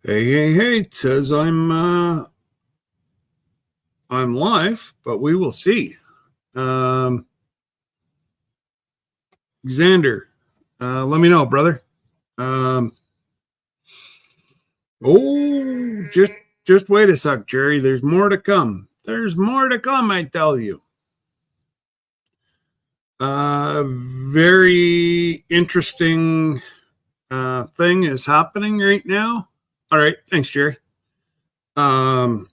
Hey, hey, hey, it says I'm live, but we will see. Um Xander, let me know, brother. Um just wait a sec, Jerry. There's more to come. There's more to come, I tell you. Very interesting thing is happening right now. All right, thanks, Jerry. Um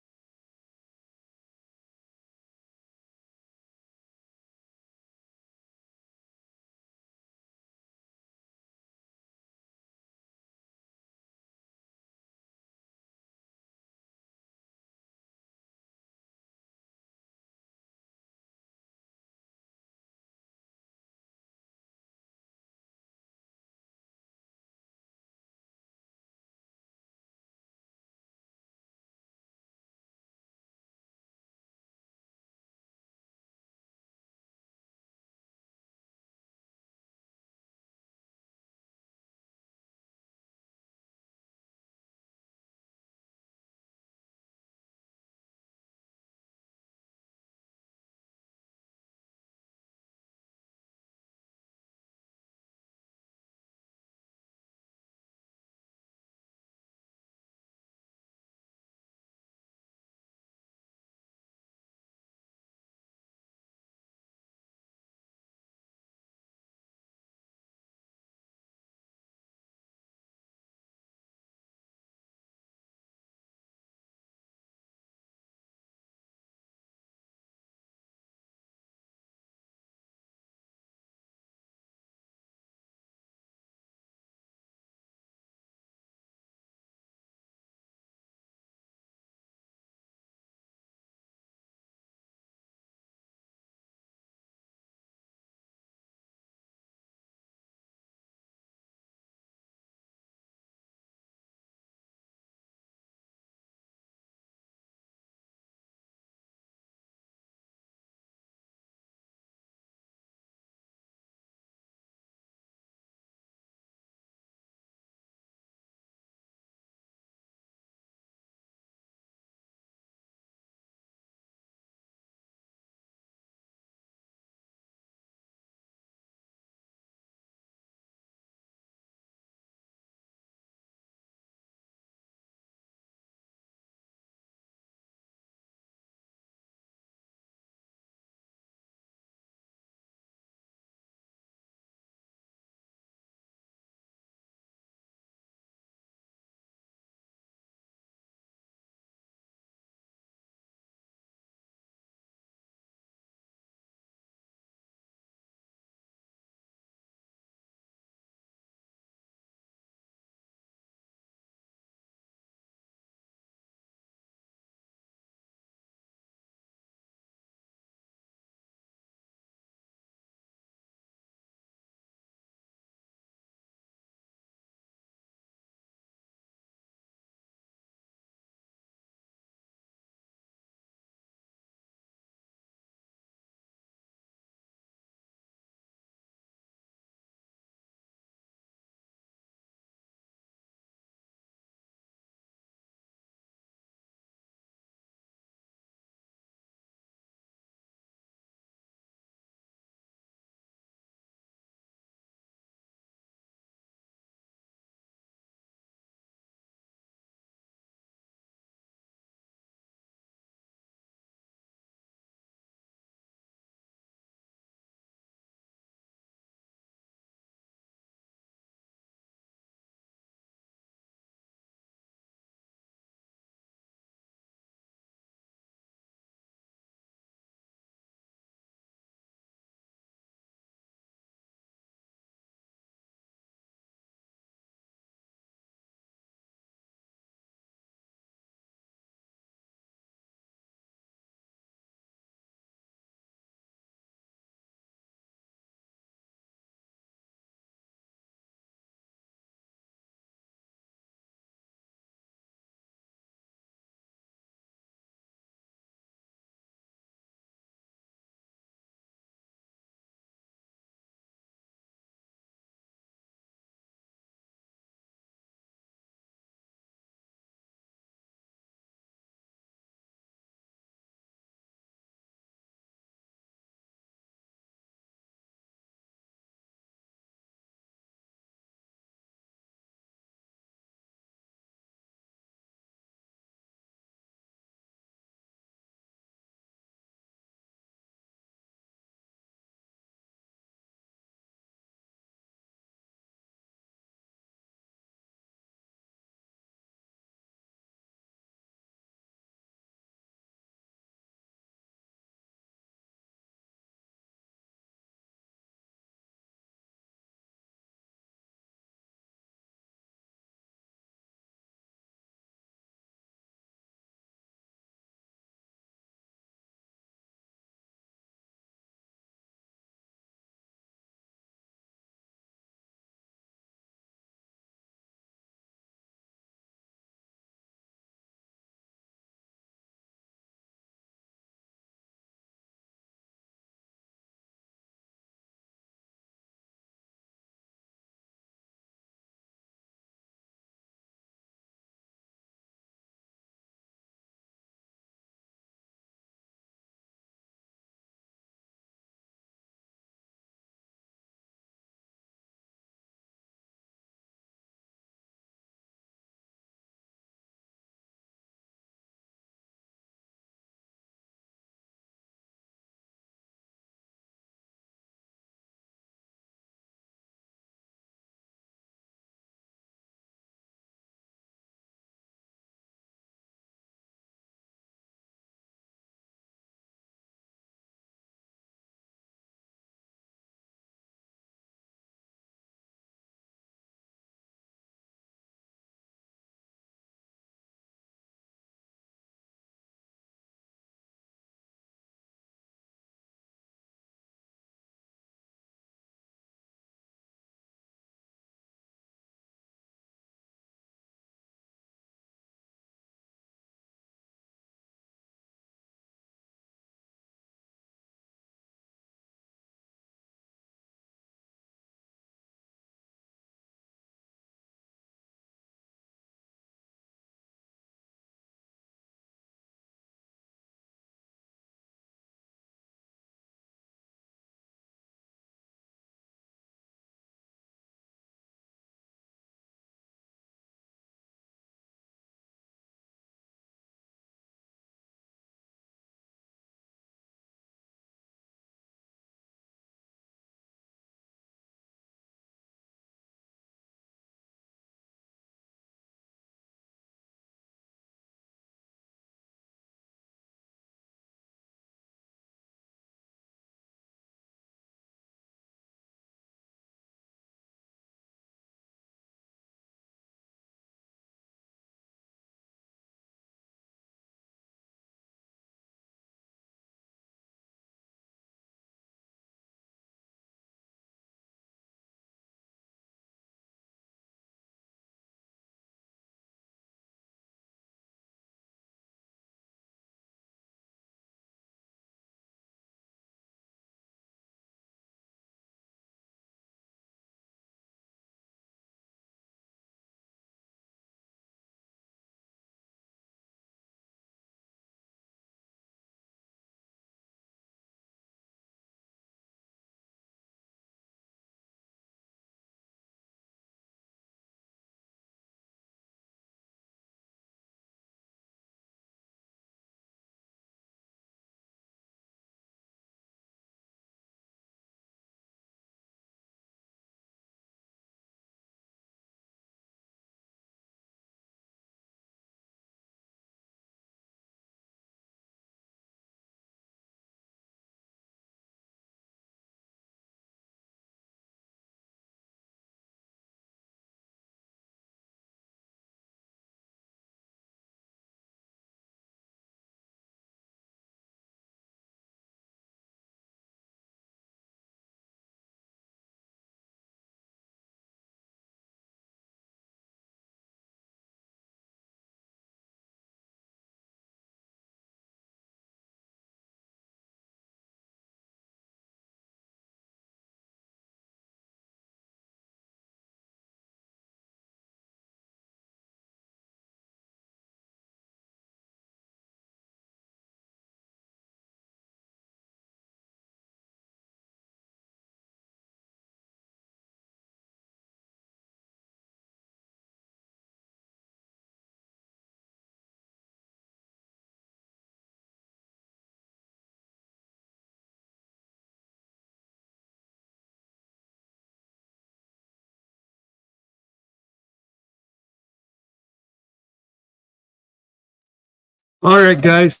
All right, guys.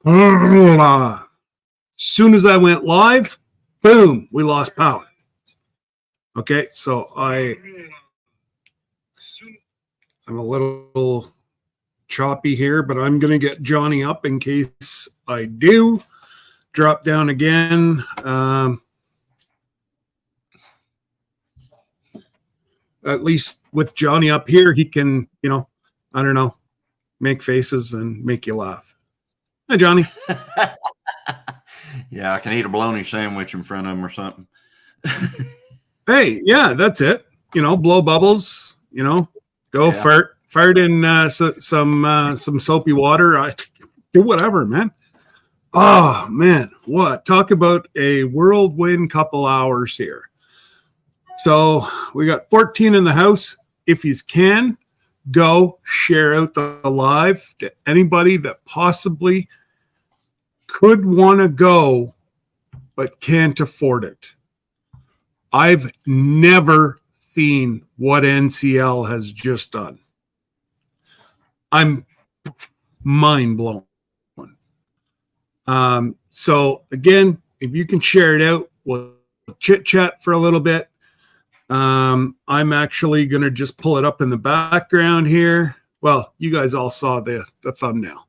As soon as I went live, boom, we lost power. Okay, so I'm a little choppy here, but I'm going to get Johnny up in case I do drop down again. At least with Johnny up here, he can, I don't know, make faces and make you laugh. Hi, Johnny. Yeah, I can eat a bologna sandwich in front of him or something. Hey, yeah, that's it. Blow bubbles, go fart in some soapy water. I do whatever, man. Oh, man, what? Talk about a whirlwind couple hours here. So we got 14 in the house. If you can, go share out the live to anybody that possibly could want to go but can't afford it. I've never seen what NCL has just done. I'm mind blown. So again, if you can share it out, we'll chit chat for a little bit. I'm actually going to just pull it up in the background here. Well, you guys all saw the thumbnail.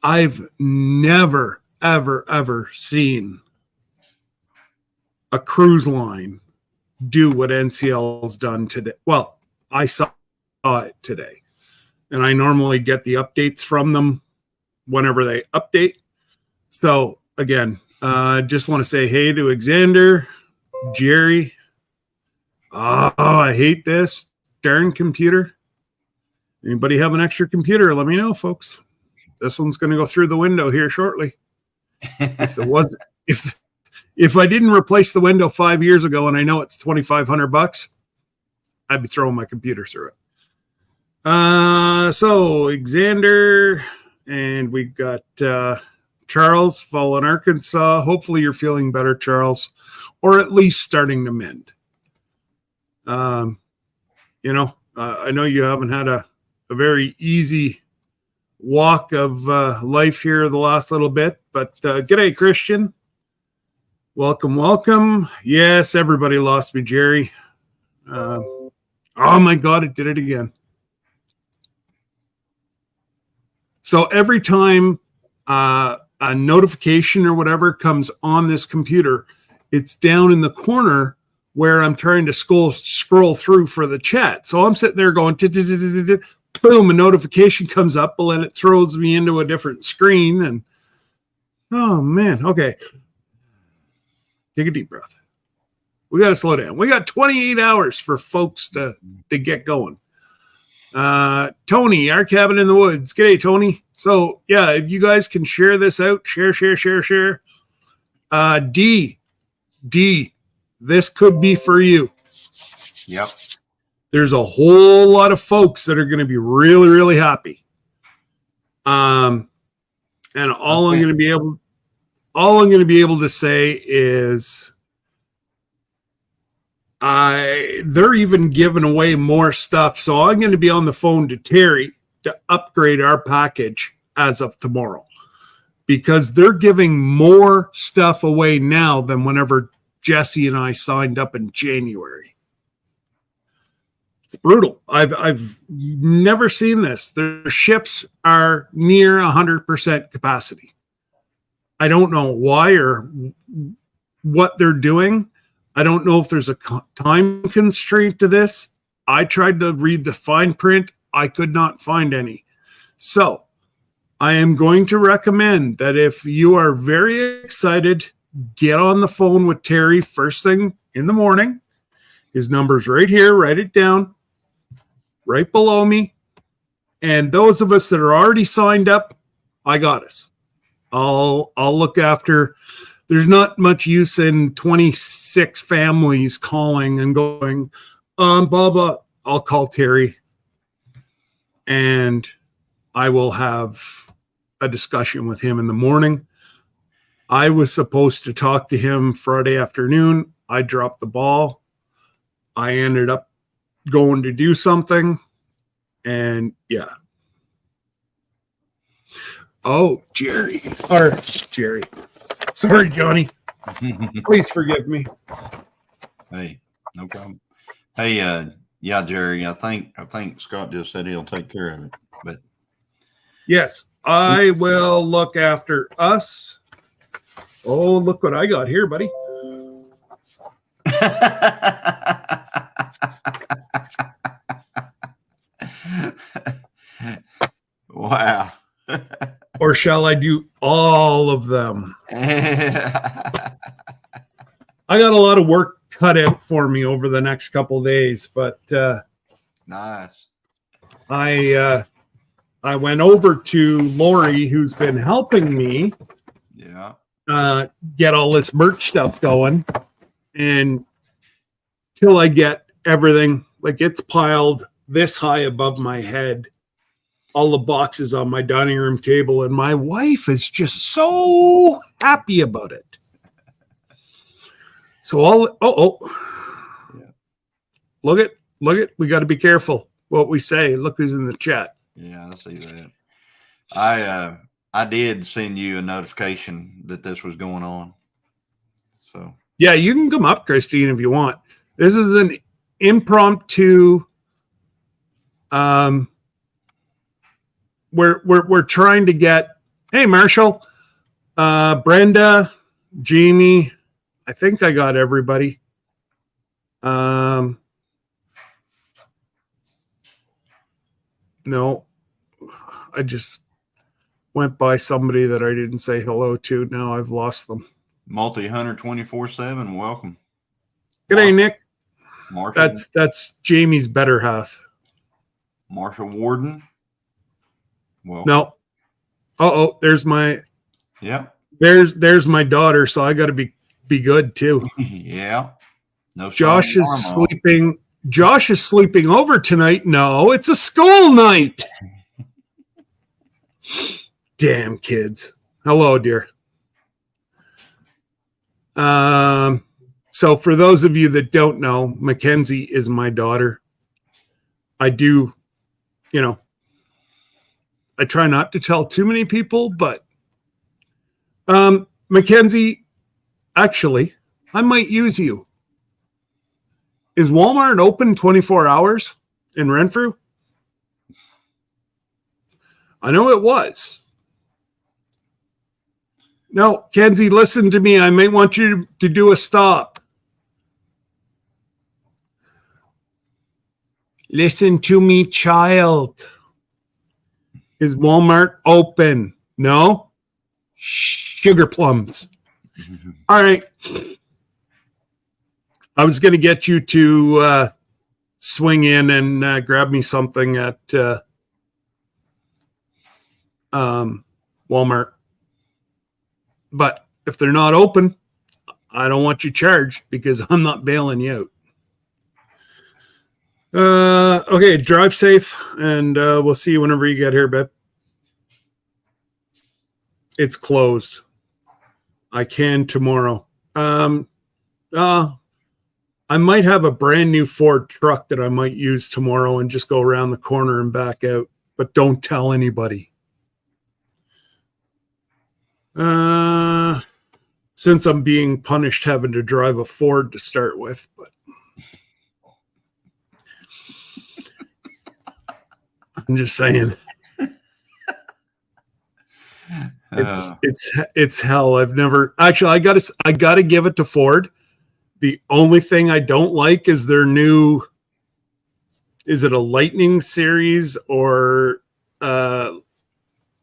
I've never, ever seen a cruise line do what NCL's done today. Well, I saw it today, and I normally get the updates from them whenever they update. So again, just want to say hey to Xander, Jerry. Oh, I hate this darn computer. Anybody have an extra computer? Let me know, folks. This one's going to go through the window here shortly. If I didn't replace the window 5 years ago, and I know it's $2,500, I'd be throwing my computer through it. So Xander, and we got Charles, Fallen Arkansas. Hopefully you're feeling better, Charles, or at least starting to mend. I know you haven't had a very easy walk of life here the last little bit, but g'day, Christian. Welcome. Yes, everybody lost me, Jerry. Oh my God, it did it again. So every time a notification or whatever comes on this computer, it's down in the corner where I'm trying to scroll through for the chat. So I'm sitting there going, boom, a notification comes up, and then it throws me into a different screen. And oh man, okay. Take a deep breath. We got to slow down. We got 28 hours for folks to get going. Tony, our cabin in the woods. G'day, Tony. So yeah, if you guys can share this out, share. D, this could be for you. Yep. There's a whole lot of folks that are going to be really, really happy. And all I'm going to be able to say is they're even giving away more stuff. So I'm going to be on the phone to Terry to upgrade our package as of tomorrow, because they're giving more stuff away now than whenever Jesse and I signed up in January. It's brutal. I've never seen this. Their ships are near 100% capacity. I don't know why or what they're doing. I don't know if there's a time constraint to this. I tried to read the fine print. I could not find any. So I am going to recommend that if you are very excited, get on the phone with Terry first thing in the morning. His number's right here. Write it down right below me. And those of us that are already signed up, I got us. I'll look after. There's not much use in 26 families calling and going, blah, blah. I'll call Terry and I will have a discussion with him in the morning. I was supposed to talk to him Friday afternoon. I dropped the ball. I ended up going to do something. And yeah. Oh, Jerry. Or Jerry. Sorry, Johnny. Please forgive me. Hey, no problem. Hey, yeah, Jerry, I think Scott just said he'll take care of it. But Yes, I will look after us. Oh, look what I got here, buddy. Wow. Or shall I do all of them? I got a lot of work cut out for me over the next couple of days, but Nice. I went over to Lori, who's been helping me Yeah. get all this merch stuff going, and till I get everything, like it's piled this high above my head, all the boxes on my dining room table, and my wife is just so happy about it. So Yeah. look it, we got to be careful what we say. Look who's in the chat. Yeah, I see that. I did send you a notification that this was going on. So Yeah, you can come up, Christine, if you want. This is an impromptu. We're trying to get. Hey, Marshall, Brenda, Jamie. I think I got everybody. No, I just went by somebody that I didn't say hello to. Now I've lost them. multi-hunter 24/7. Welcome. G'day, Nick. Marshall, That's Jamie's better half. Marshall Warden. Well, No. There's my yeah. there's my daughter, so I got to be good too. Yeah. No. Josh Sean is Normo. sleeping. Josh is sleeping over tonight. No, it's a school night. Damn kids. Hello, dear. So for those of you that don't know, Mackenzie is my daughter. I do, I try not to tell too many people, but Mackenzie, actually, I might use you. Is Walmart open 24 hours in Renfrew? I know it was. No, Kenzie, listen to me. I may want you to do a stop. Listen to me, child. Is Walmart open? No? Sugar plums. All right. I was going to get you to swing in and grab me something at Walmart. But if they're not open, I don't want you charged because I'm not bailing you out. Okay, drive safe, and we'll see you whenever you get here, babe. It's closed. I can tomorrow. I might have a brand new Ford truck that I might use tomorrow and just go around the corner and back out, but don't tell anybody. Since I'm being punished having to drive a Ford to start with, but I'm just saying. It's hell. I've never actually. I gotta give it to Ford. The only thing I don't like is their new. Is it a Lightning series or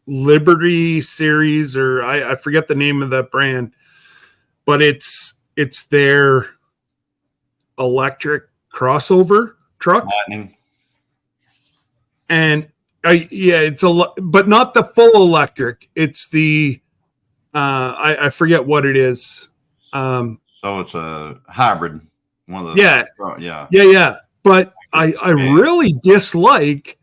Liberty series, or I forget the name of that brand, but it's their electric crossover truck. Lightning. And it's but not the full electric. It's the I forget what it is. So it's a hybrid. One of the yeah. But I really dislike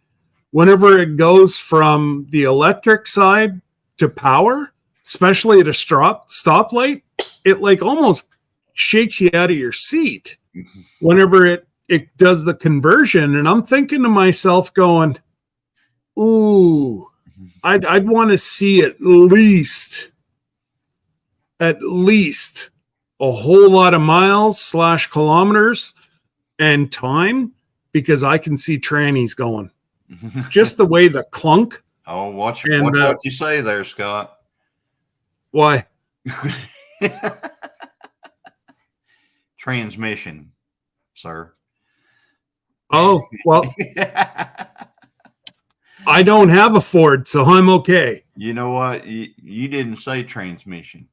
whenever it goes from the electric side to power, especially at a stoplight. It like almost shakes you out of your seat whenever it does the conversion. And I'm thinking to myself, going, Ooh, I'd want to see at least a whole lot of miles / kilometers and time, because I can see trannies going. Just the way the clunk. Oh, watch And, what you say there, Scott. Why? Transmission, sir. Oh, well, I don't have a Ford, so I'm okay. You know what? You didn't say transmission.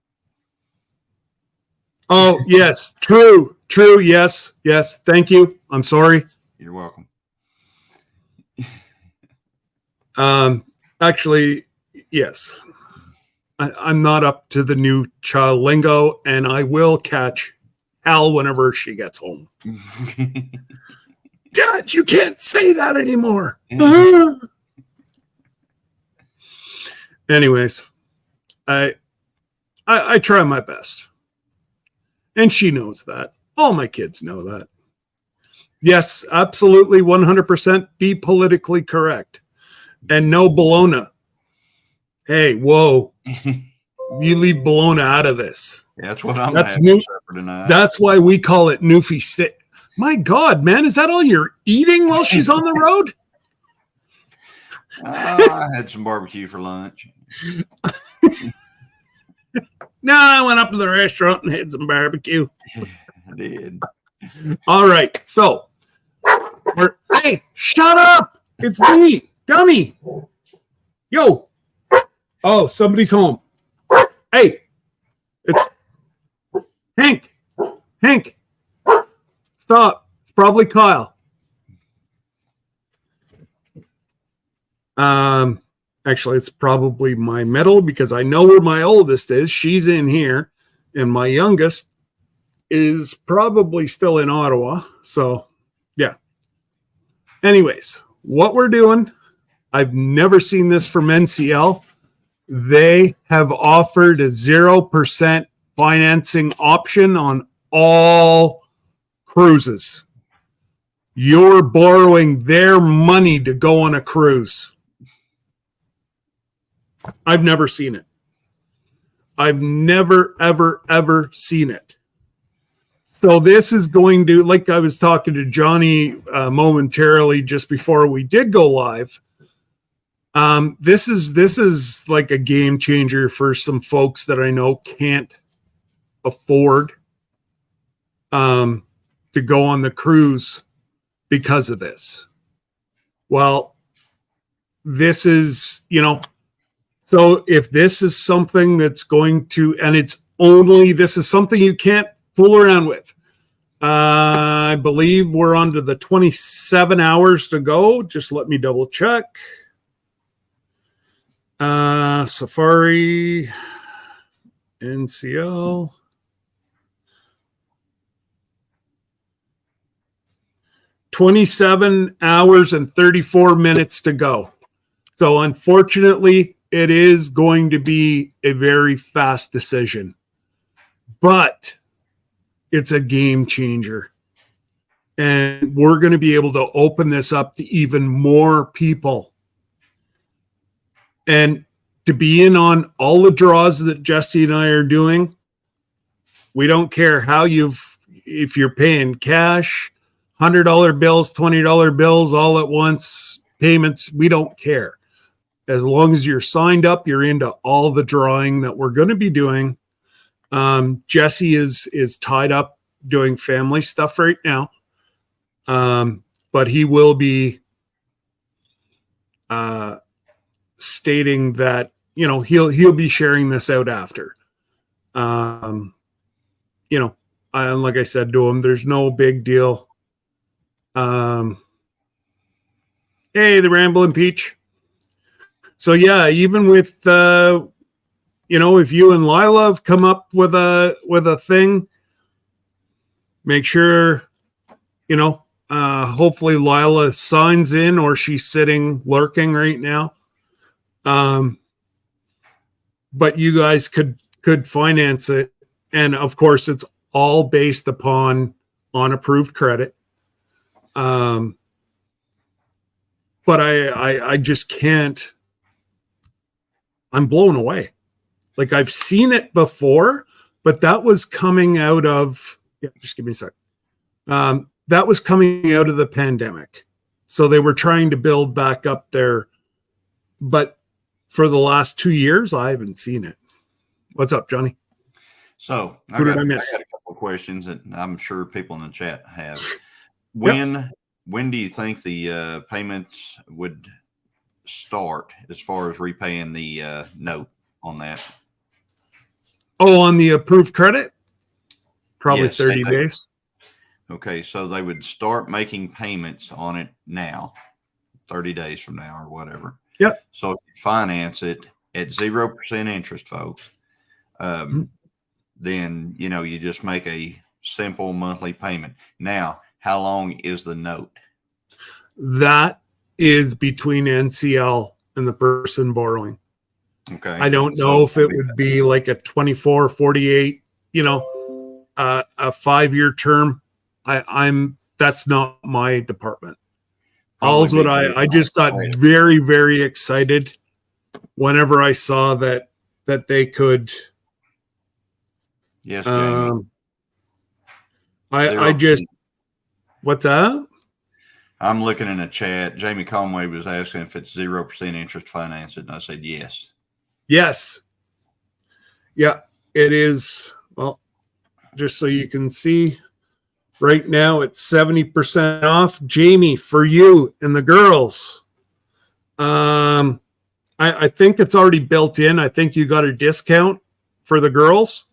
Oh, yes. True. Yes. Thank you. I'm sorry. You're welcome. Actually, yes. I'm not up to the new child lingo, and I will catch Al whenever she gets home. Dad, you can't say that anymore. Anyways, I try my best. And she knows that. All my kids know that. Yes, absolutely 100% be politically correct. And no Bologna. Hey, whoa. You leave Bologna out of this. Yeah, that's what I'm That's having for tonight. That's why we call it Newfie Steak. My God, man, is that all you're eating while she's on the road? I had some barbecue for lunch. No, I went up to the restaurant and had some barbecue. I did. All right, so hey, shut up! It's me, dummy. Yo, oh, somebody's home. Hey, it's Hank. Stop. It's probably Kyle. Actually, it's probably my middle, because I know where my oldest is. She's in here, and my youngest is probably still in Ottawa. So, yeah. Anyways, what we're doing, I've never seen this from NCL. They have offered a 0% financing option on all cruises. You're borrowing their money to go on a cruise. I've never seen it. I've never, ever seen it. So this is going to, like I was talking to Johnny momentarily just before we did go live. This is like a game changer for some folks that I know can't afford to go on the cruise because of this. Well, this is, so if this is something that's going to, and this is something you can't fool around with. I believe we're on to the 27 hours to go. Just let me double check. Safari, NCL. $27 hours and 34 minutes to go. So unfortunately, it is going to be a very fast decision. But it's a game changer. And we're going to be able to open this up to even more people. And to be in on all the draws that Jesse and I are doing, we don't care how if you're paying cash, $100 bills, $20 bills all at once, payments, we don't care. As long as you're signed up, you're into all the drawing that we're going to be doing. Jesse is tied up doing family stuff right now. But he will be stating that, he'll be sharing this out after. Like I said to him, there's no big deal. Hey, the Rambling Peach. So yeah, even with if you and Lila have come up with a thing, make sure hopefully Lila signs in, or she's sitting lurking right now. But you guys could finance it, and of course it's all based upon on approved credit. but I just can't. I'm blown away. Like, I've seen it before, but that was coming out of, just give me a sec. That was coming out of the pandemic. So they were trying to build back up there. But for the last 2 years, I haven't seen it. What's up, Johnny? So I Who got did I a miss? couple of questions that I'm sure people in the chat have. When do you think the payments would start as far as repaying the note on that? Oh, on the approved credit? Probably Yes, 30 days. Okay, so they would start making payments on it now, 30 days from now or whatever. Yep. So if you finance it at 0% interest, folks, then, you know, you just make a simple monthly payment. Now, how long is the note? That is between NCL and the person borrowing. Okay. I don't know if it would be like a 24, 48, you know, a 5-year term. That's not I just got very, very excited whenever I saw that they could. Yes, Jamie. What's that? I'm looking in the chat. Jamie Conway was asking if it's 0% interest financed, and I said yes. Yes. Yeah, it is. Well, just so you can see, right now it's 70% off. Jamie, for you and the girls. I think it's already built in. I think you got a discount for the girls.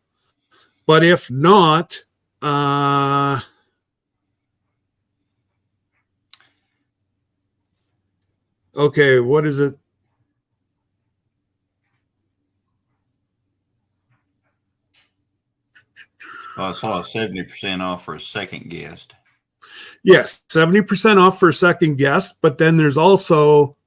But if not, okay, what is it? I saw 70% off for a second guest. Yes, 70% off for a second guest, but then there's also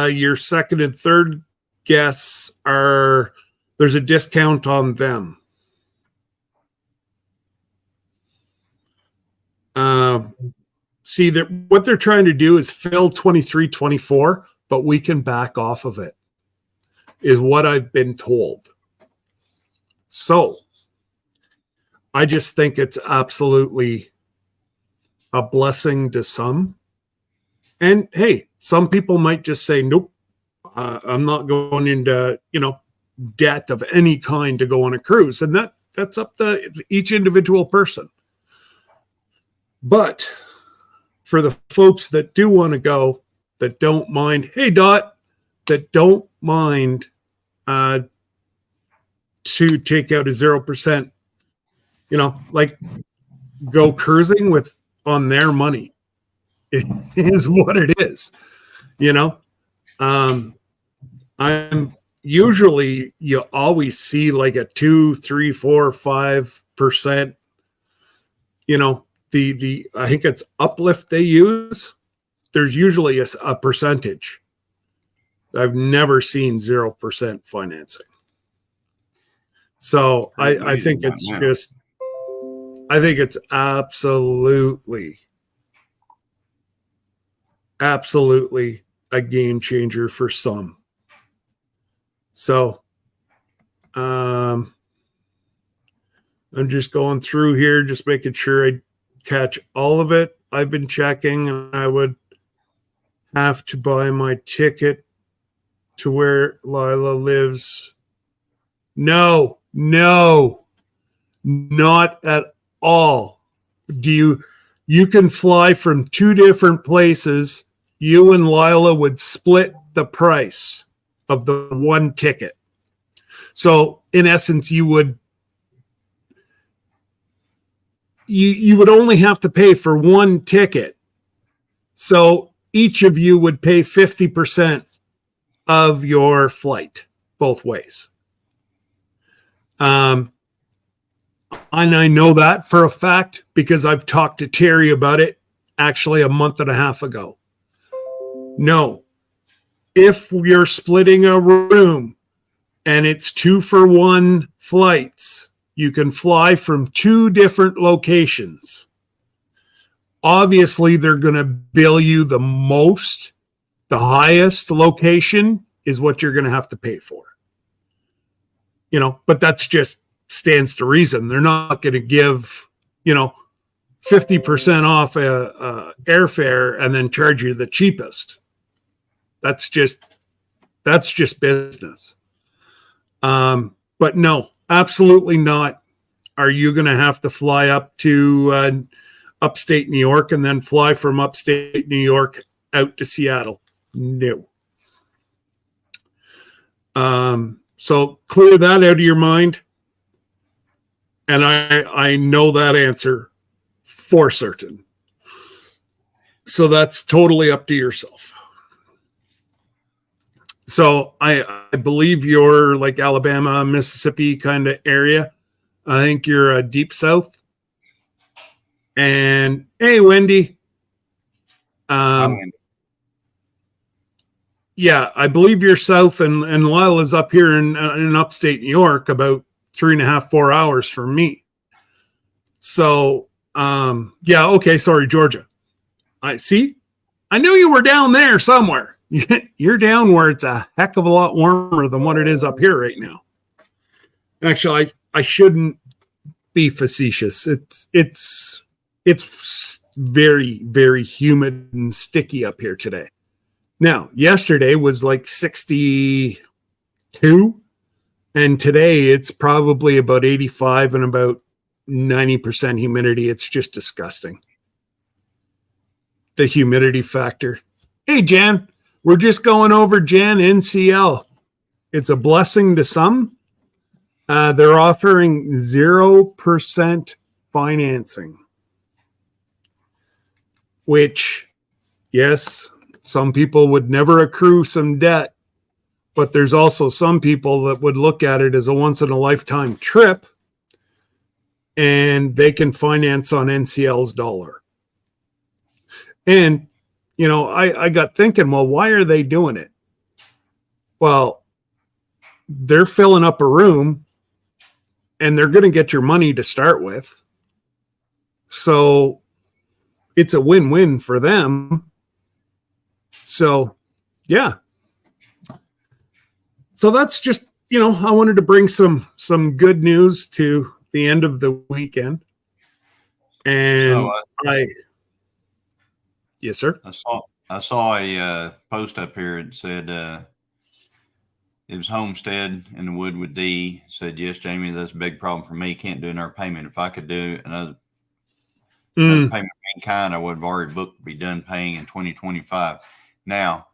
your second and third guests there's a discount on them. See, what they're trying to do is fill 23, 24, but we can back off of it, is what I've been told. So I just think it's absolutely a blessing to some. And hey, some people might just say, nope, I'm not going into, debt of any kind to go on a cruise. And that's up to each individual person. But for the folks that do want to go, that don't mind, hey, Dot, that don't mind to take out a 0%, like go cruising on their money. It is what it is, I'm usually, you always see like a 2, 3, 4, 5%, the I think it's Uplift they use. There's usually a percentage. I've never seen 0% financing. So I think it's absolutely a game changer for some. So I'm just going through here, just making sure I catch all of it. I've been checking, and I would have to buy my ticket to where Lila lives. No, not at all. You can fly from 2 different places. You and Lila would split the price of the one ticket. So in essence, you would only have to pay for one ticket. So each of you would pay 50% of your flight both ways. And I know that for a fact because I've talked to Terry about it actually a month and a half ago. No, if you're splitting a room and it's 2-for-1 flights, you can fly from 2 different locations obviously they're going to bill you the most. The highest location is what you're going to have to pay for. You know, but that's just stands to reason. They're not going to give, 50% off a airfare and then charge you the cheapest. That's just business. But no, absolutely not. Are you going to have to fly up to upstate New York and then fly from upstate New York out to Seattle? No. So clear that out of your mind. And I know that answer for certain. So that's totally up to yourself. So I believe you're like Alabama, Mississippi kind of area. I think you're deep south. And hey, Wendy. Yeah, I believe you're south, and Lila's up here in upstate New York, about 3.5, 4 hours from me. So, yeah, okay, sorry, Georgia. I see. I knew you were down there somewhere. You're down where it's a heck of a lot warmer than what it is up here right now. Actually, I shouldn't be facetious. It's very, very humid and sticky up here today. Now, yesterday was like 62, and today it's probably about 85 and about 90% humidity. It's just disgusting. The humidity factor. Hey, Jan, we're just going over Jan NCL. It's a blessing to some. They're offering 0% financing, which, yes, some people would never accrue some debt, but there's also some people that would look at it as a once-in-a-lifetime trip, and they can finance on NCL's dollar. And, I got thinking, well, why are they doing it? Well, they're filling up a room, and they're going to get your money to start with. So it's a win-win for them. So, yeah. So that's just, I wanted to bring some good news to the end of the weekend. And yes, sir. I saw a post up here. It said it was Homestead in the Wood with D. Said, yes, Jamie, that's a big problem for me. Can't do another payment. If I could do another payment of any kind, I would have already booked to be done paying in 2025. Now,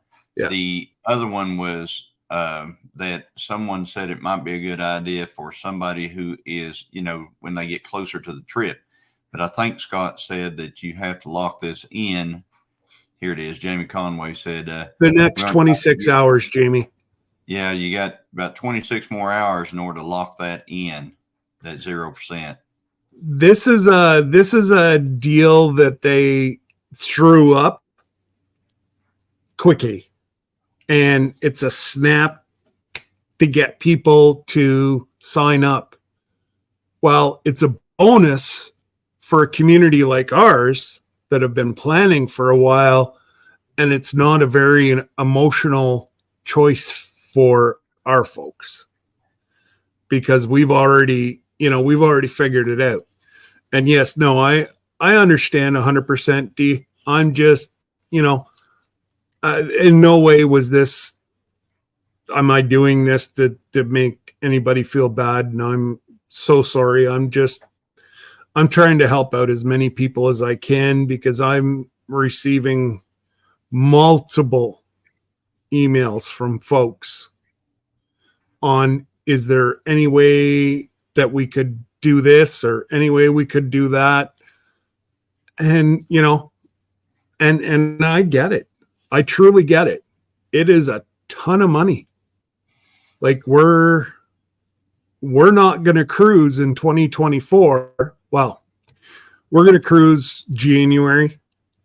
The other one was that someone said it might be a good idea for somebody who is, when they get closer to the trip. But I think Scott said that you have to lock this in. Here it is. Jamie Conway said the next 26 hours, Jamie. Yeah, you got about 26 more hours in order to lock that in, that 0%. This is a deal that they threw up quickly, and it's a snap to get people to sign up. Well, it's a bonus for a community like ours that have been planning for a while, and it's not a very emotional choice for our folks because we've already figured it out. And yes, no, I understand 100%, D. I'm just, in no way was this, am I doing this to make anybody feel bad? And I'm so sorry. I'm trying to help out as many people as I can because I'm receiving multiple emails from folks on, is there any way that we could do this or any way we could do that? And, and I get it. I truly get it. It is a ton of money. Like we're not going to cruise in 2024. Well, we're going to cruise January,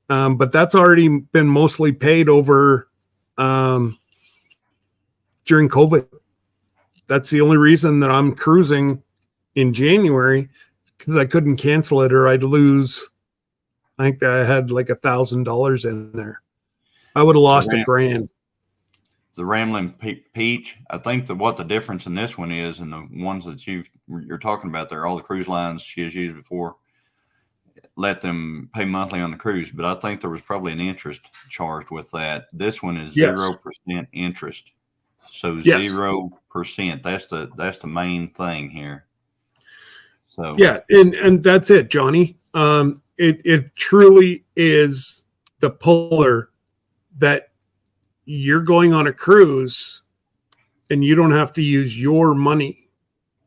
but that's already been mostly paid over during COVID. That's the only reason that I'm cruising in January, because I couldn't cancel it or I'd lose I think that I had like $1,000 in there. I would have lost $1,000. The Rambling Peach, I think what the difference in this one is, and the ones that you're talking about there, all the cruise lines she has used before, let them pay monthly on the cruise, but I think there was probably an interest charged with that. This one is 0% interest. So 0%. That's the main thing here. So yeah, and that's it, Johnny. It truly is the puller that you're going on a cruise and you don't have to use your money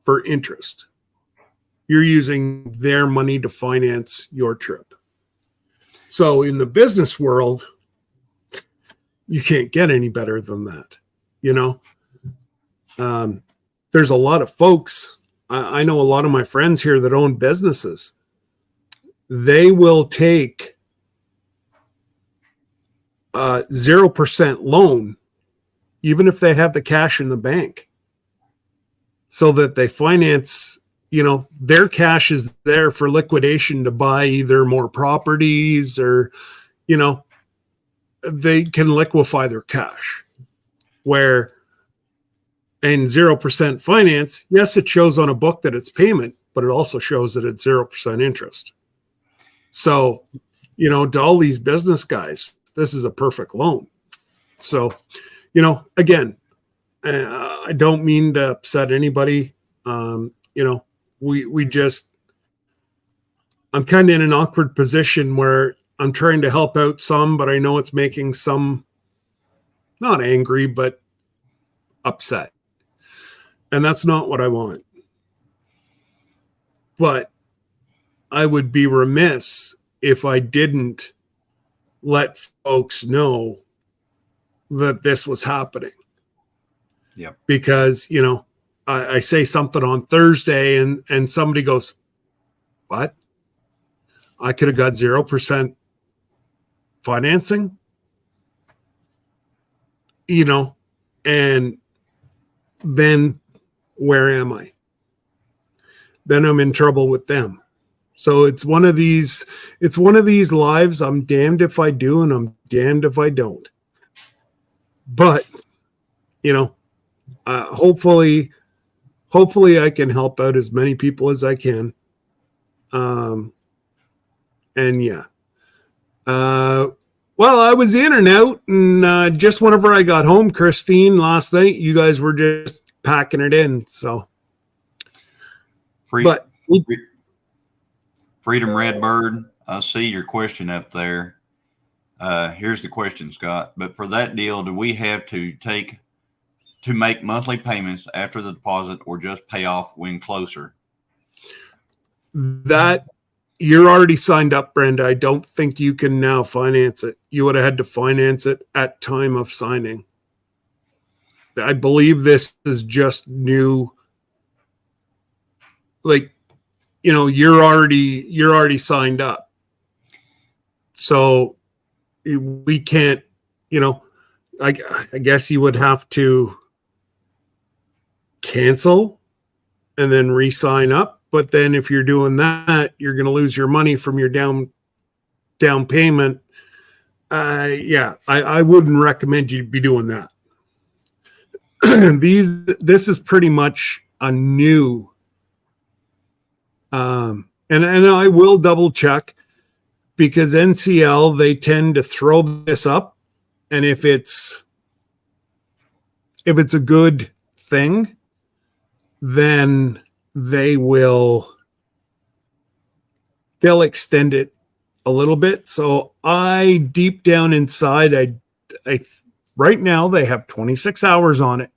for interest. You're using their money to finance your trip. So in the business world, you can't get any better than that. You know, there's a lot of folks. I know a lot of my friends here that own businesses. They will take a 0% loan, even if they have the cash in the bank, so that they finance, you know, their cash is there for liquidation to buy either more properties or, you know, they can liquefy their cash. Where and 0% finance, yes, it shows on a book that it's payment, but it also shows that it's 0% interest. So, you know, to all these business guys, this is a perfect loan. So, you know, again, I don't mean to upset anybody. You know, we just, I'm kind of in an awkward position where I'm trying to help out some, but I know it's making some not angry, but upset. And that's not what I want. But I would be remiss if I didn't let folks know that this was happening. Yep. Because, you know, I say something on Thursday and somebody goes, what? I could have got 0% financing? You know, and then where am I? Then I'm in trouble with them. So it's one of these lives. I'm damned if I do and I'm damned if I don't. But, you know, hopefully I can help out as many people as I can. And yeah. Well, I was in and out, and just whenever I got home, Christine, last night, you guys were just packing it in. So, Freedom Redbird, I see your question up there. Here's the question, Scott. But for that deal, do we have to make monthly payments after the deposit, or just pay off when closer? That you're already signed up, Brenda. I don't think you can now finance it. You would have had to finance it at time of signing. I believe this is just new. Like, you know, you're already signed up. So we can't, you know, I guess you would have to cancel and then re-sign up. But then if you're doing that, you're going to lose your money from your down payment. Yeah, I wouldn't recommend you be doing that. This is pretty much a new, and I will double check, because NCL, they tend to throw this up, and if it's a good thing, then they'll extend it a little bit. So I deep down inside, I right now they have 26 hours on it.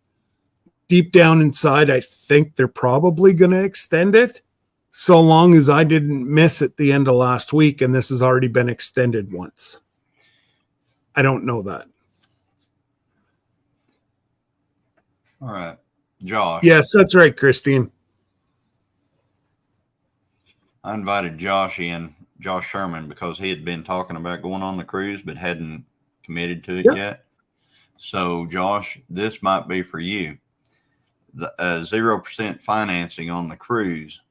Deep down inside, I think they're probably going to extend it, so long as I didn't miss at the end of last week and this has already been extended once. I don't know that. All right, Josh. Yes, that's right, Christine. I invited Josh Sherman, because he had been talking about going on the cruise but hadn't committed to it yet. So, Josh, this might be for you. The 0% financing on the cruise,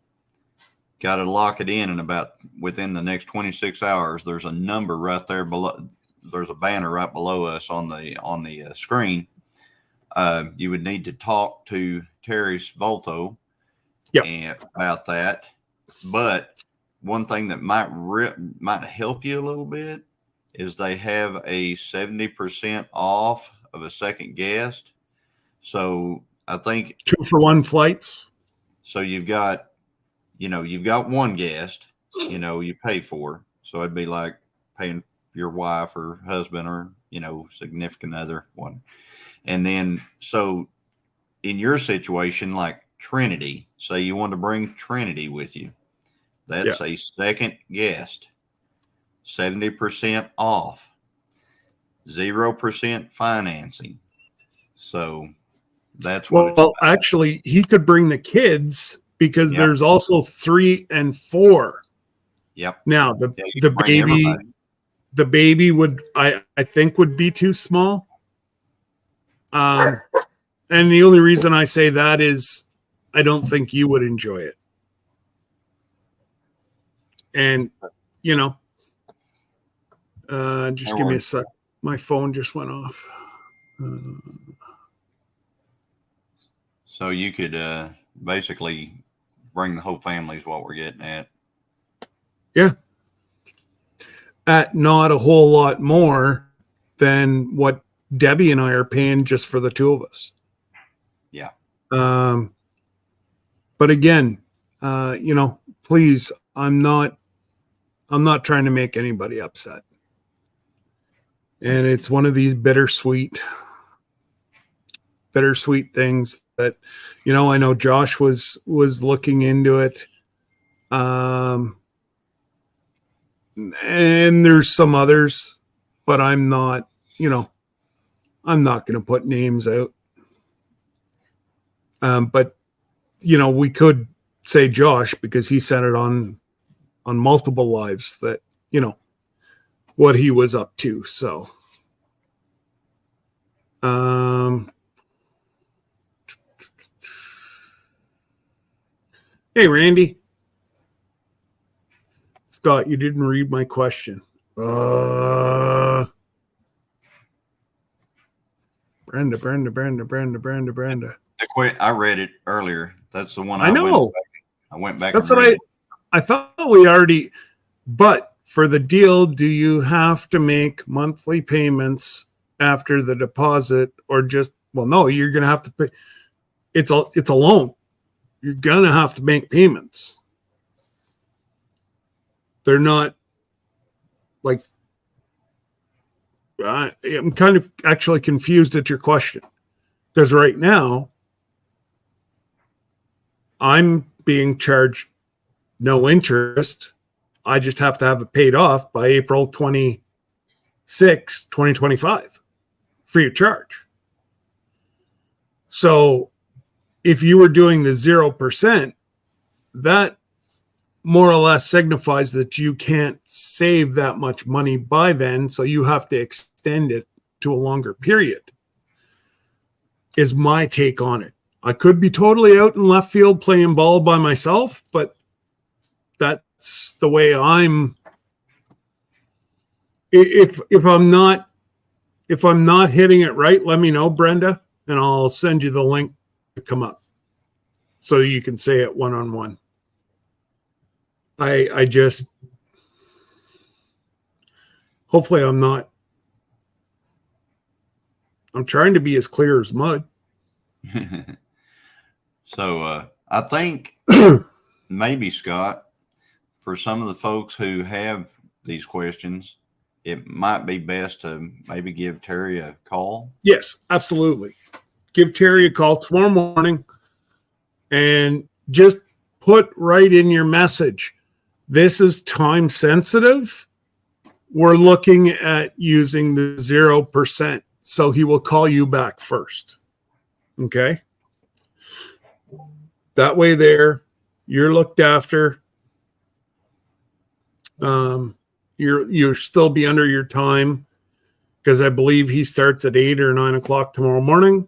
got to lock it in about within the next 26 hours. There's a number right there below. There's a banner right below us on the screen. You would need to talk to Terry's Volto about that. But one thing that might help you a little bit is they have a 70% off of a second guest. So I think 2-for-1 flights. So you've got one guest, you pay for. So it'd be like paying your wife or husband or, significant other one. And then, so in your situation, like Trinity, say you want to bring Trinity with you, that's a second guest, 70% off, 0% financing. So that's what well, actually, he could bring the kids because there's also 3 and 4. Yep. Now the baby would I think would be too small. And the only reason I say that is I don't think you would enjoy it. And just give me a sec. My phone just went off. So you could basically bring the whole family is what we're getting at. Yeah. At not a whole lot more than what Debbie and I are paying just for the two of us. Yeah. But again, please, I'm not trying to make anybody upset. And it's one of these bittersweet things that, I know Josh was looking into it. And there's some others, but I'm not going to put names out. But we could say Josh because he said it on multiple lives that, what he was up to. So, hey, Randy. Scott, you didn't read my question. Brenda. I read it earlier. That's the one I know. I went back. That's what I thought we already. But for the deal, do you have to make monthly payments after the deposit, or just? Well, no, you're going to have to pay. It's a loan. You're going to have to make payments. They're not like. I'm kind of actually confused at your question because right now I'm being charged no interest. I just have to have it paid off by April 26, 2025, free of charge. So if you were doing the 0%, that more or less signifies that you can't save that much money by then, so you have to extend it to a longer period, is my take on it. I could be totally out in left field playing ball by myself, but that's the way I'm. If I'm not hitting it right, let me know, Brenda, and I'll send you the link to come up so you can say it one-on-one. I just, hopefully I'm trying to be as clear as mud. So I think maybe, Scott, for some of the folks who have these questions, it might be best to maybe give Terry a call. Yes, absolutely. Give Terry a call tomorrow morning and just put right in your message, this is time sensitive. We're looking at using the 0%. So he will call you back first. Okay. That way there, you're looked after. You'll still be under your time because I believe he starts at 8 or 9 o'clock tomorrow morning.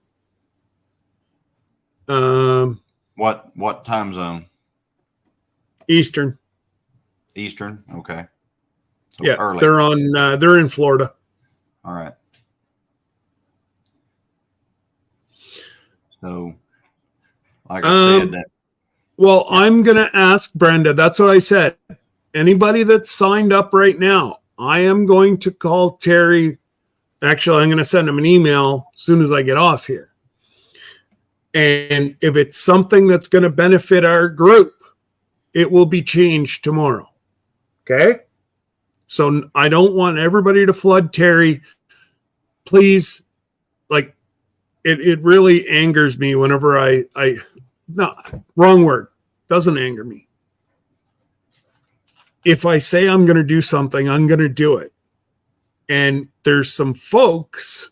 What time zone? Eastern. Eastern. Okay. So Yeah, early. they're in Florida. All right. So, like I said, that Well, I'm going to ask Brenda. That's what I said. Anybody that's signed up right now, I am going to call Terry. Actually, I'm going to send him an email as soon as I get off here. And if it's something that's going to benefit our group, it will be changed tomorrow. Okay? So I don't want everybody to flood Terry. Please, like, it really angers me whenever no, wrong word. Doesn't anger me. If I say I'm going to do something, I'm going to do it. And there's some folks,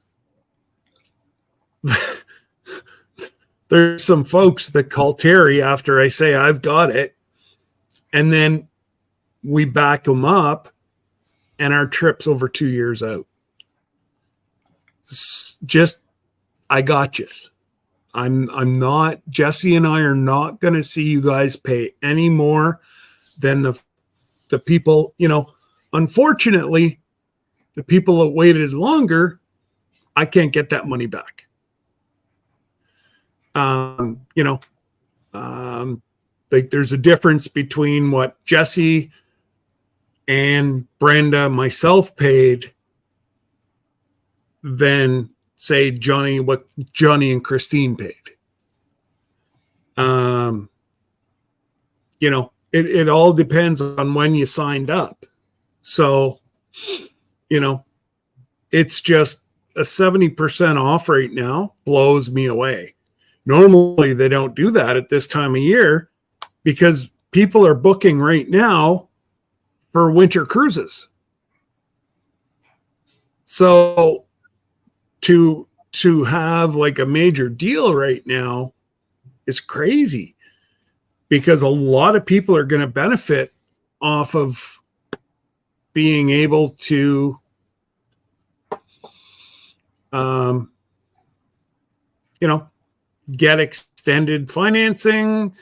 that call Terry after I say I've got it. And then we back them up and our trip's over 2 years out. Just, I got you. I'm not, Jesse and I are not going to see you guys pay any more than the people, unfortunately, the people that waited longer, I can't get that money back. Like there's a difference between what Jesse and Brenda, myself paid than say what Johnny and Christine paid. It all depends on when you signed up. So, it's just a 70% off right now blows me away. Normally they don't do that at this time of year because people are booking right now for winter cruises. So to have like a major deal right now is crazy because a lot of people are going to benefit off of being able to get extended financing,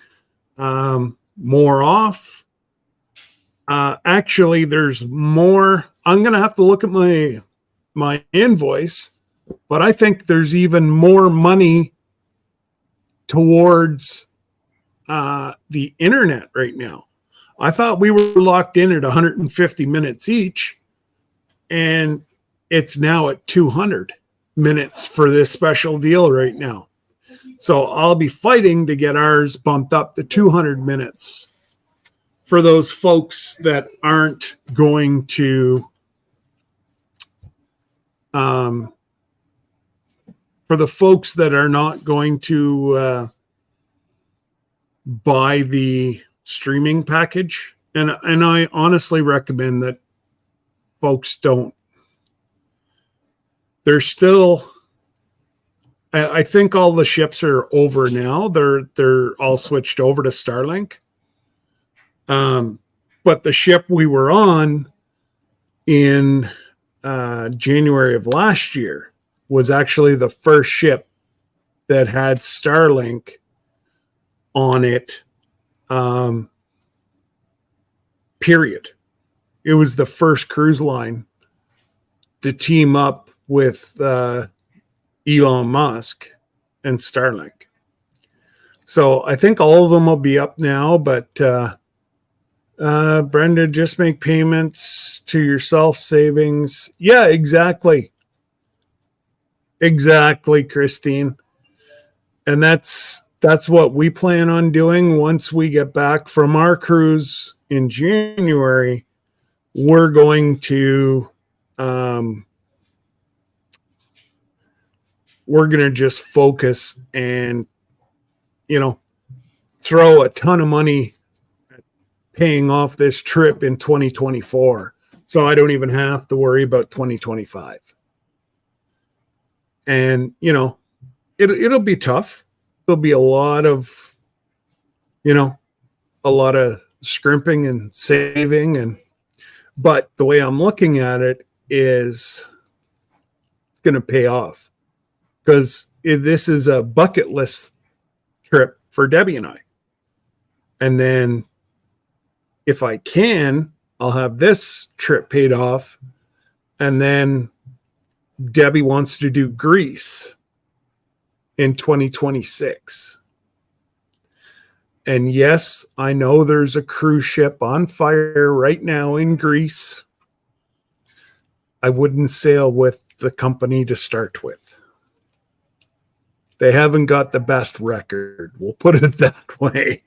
more off. Actually, there's more. I'm going to have to look at my invoice, but I think there's even more money towards the internet right now. I thought we were locked in at 150 minutes each, and it's now at 200 minutes for this special deal right now. So I'll be fighting to get ours bumped up to 200 minutes for those folks that aren't going to, for the folks that are not going to buy the streaming package. And I honestly recommend that folks don't. They're still, I think all the ships are over now. They're all switched over to Starlink. But the ship we were on in January of last year was actually the first ship that had Starlink on it. Period. It was the first cruise line to team up with Elon Musk and Starlink. So I think all of them will be up now, but Brenda, just make payments to yourself savings. Yeah, exactly. Exactly, Christine. And that's what we plan on doing once we get back from our cruise in January. We're going to just focus and throw a ton of money at paying off this trip in 2024, so I don't even have to worry about 2025. And it'll be tough. There'll be a lot of scrimping and saving, but the way I'm looking at it is it's going to pay off, because this is a bucket list trip for Debbie and I. And then if I can, I'll have this trip paid off. And then Debbie wants to do Greece in 2026. And yes, I know there's a cruise ship on fire right now in Greece. I wouldn't sail with the company to start with. They haven't got the best record. We'll put it that way.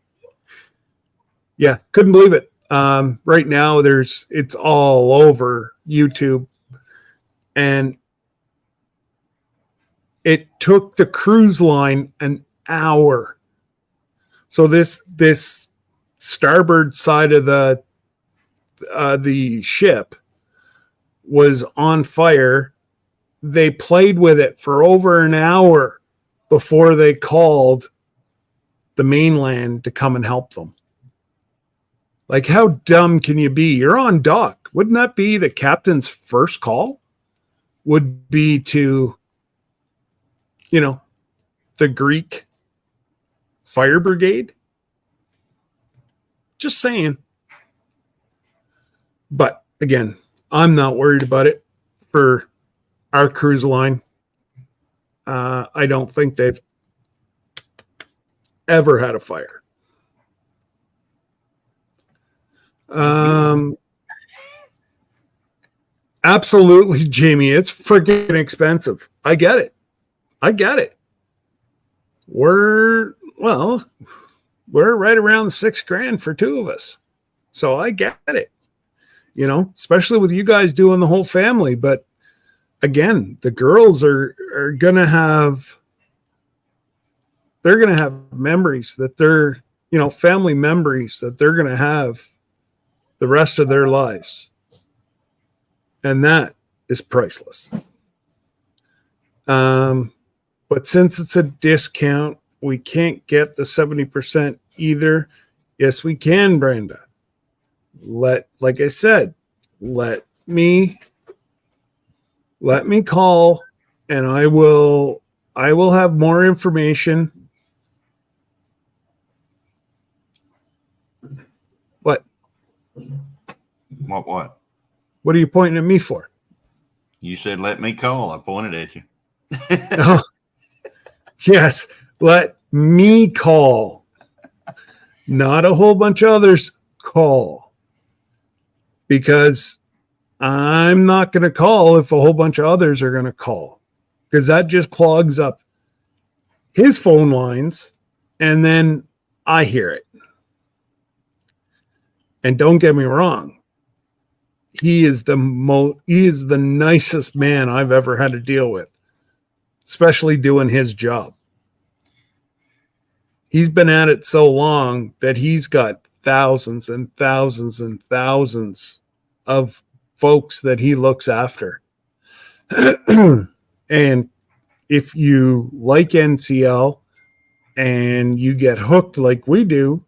Yeah, couldn't believe it. Right now, it's all over YouTube, and it took the cruise line an hour. So this starboard side of the ship was on fire. They played with it for over an hour before they called the mainland to come and help them. Like, how dumb can you be? You're on dock. Wouldn't that be the captain's first call? Would be to, the Greek fire brigade? Just saying. But again, I'm not worried about it for our cruise line. I don't think they've ever had a fire. Absolutely, Jamie. It's freaking expensive. I get it. We're right around $6,000 for two of us. So I get it, especially with you guys doing the whole family. But again, the girls are going to have memories that they're, family memories that they're going to have the rest of their lives. And that is priceless. But since it's a discount, we can't get the 70% either. Yes, we can, Brenda. Like I said, let me call, and I will have more information. What? What are you pointing at me for? You said, let me call. I pointed at you. Oh, yes, let me call. Not a whole bunch of others call. Because I'm not going to call if a whole bunch of others are going to call. Because that just clogs up his phone lines, and then I hear it. And don't get me wrong. He is the nicest man I've ever had to deal with, especially doing his job. He's been at it so long that he's got thousands and thousands and thousands of folks that he looks after. And if you like NCL and you get hooked like we do,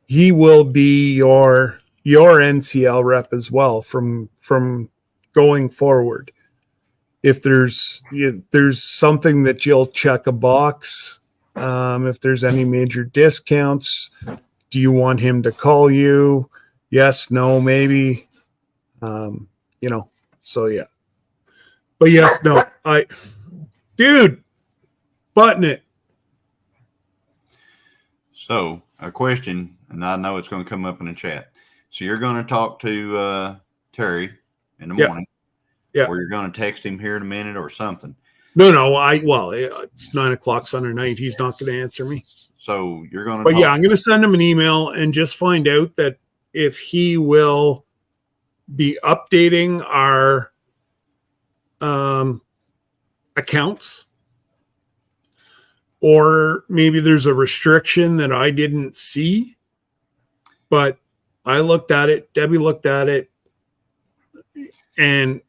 he will be your NCL rep as well from going forward. If there's something that you'll check a box, if there's any major discounts, do you want him to call you? Yes, no, maybe. So yeah. But yes, no, button it. So a question, and I know it's going to come up in the chat. So you're going to talk to Terry in the morning, or you're going to text him here in a minute or something. No, it's 9:00 Sunday night. He's not going to answer me. So you're going to. But yeah, I'm going to send him an email and just find out that if he will be updating our accounts, or maybe there's a restriction that I didn't see, but I looked at it, Debbie looked at it, and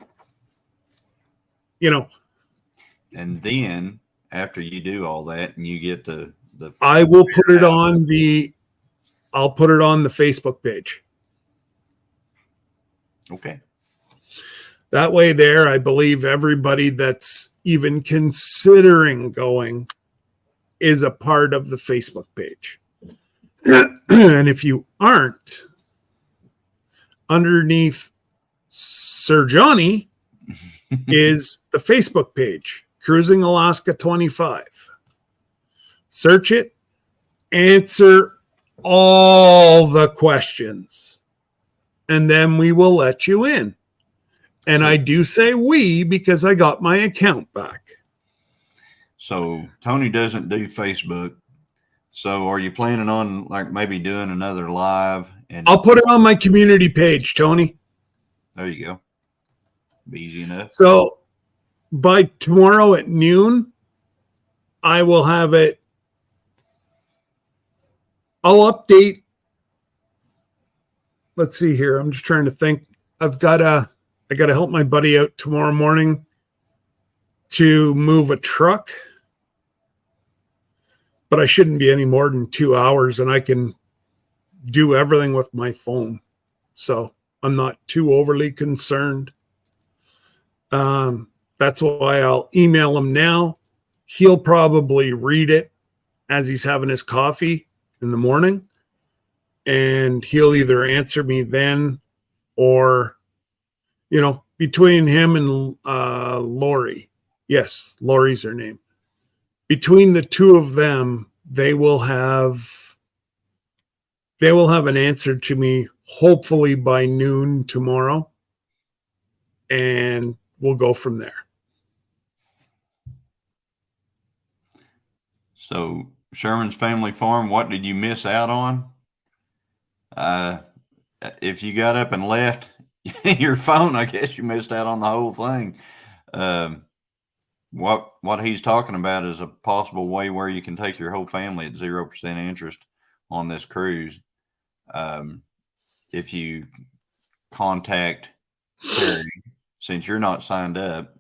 and then after you do all that and you get the I will put it on I'll put it on the Facebook page. Okay. That way there, I believe everybody that's even considering going is a part of the Facebook page. And if you aren't, underneath Sir Johnny is the Facebook page, Cruising Alaska 25. Search it, answer all the questions, and then we will let you in. And I do say we because I got my account back. So Tony doesn't do Facebook. So are you planning on like maybe doing another live? And I'll put it on my community page, Tony. there you go. Easy enough. So by tomorrow at noon, I will have it. I'll update. Let's see here. I'm just trying to think. I got to help my buddy out tomorrow morning to move a truck. But I shouldn't be any more than 2 hours, and I can do everything with my phone. So I'm not too overly concerned. That's why I'll email him now. He'll probably read it as he's having his coffee in the morning, and he'll either answer me then or, between him and Lori. Yes, Lori's her name. Between the two of them, they will have an answer to me hopefully by noon tomorrow, and we'll go from there. So Sherman's Family Farm, what did you miss out on? If you got up and left your phone, I guess you missed out on the whole thing. What he's talking about is a possible way where you can take your whole family at 0% interest on this cruise. If you contact Terry, since you're not signed up,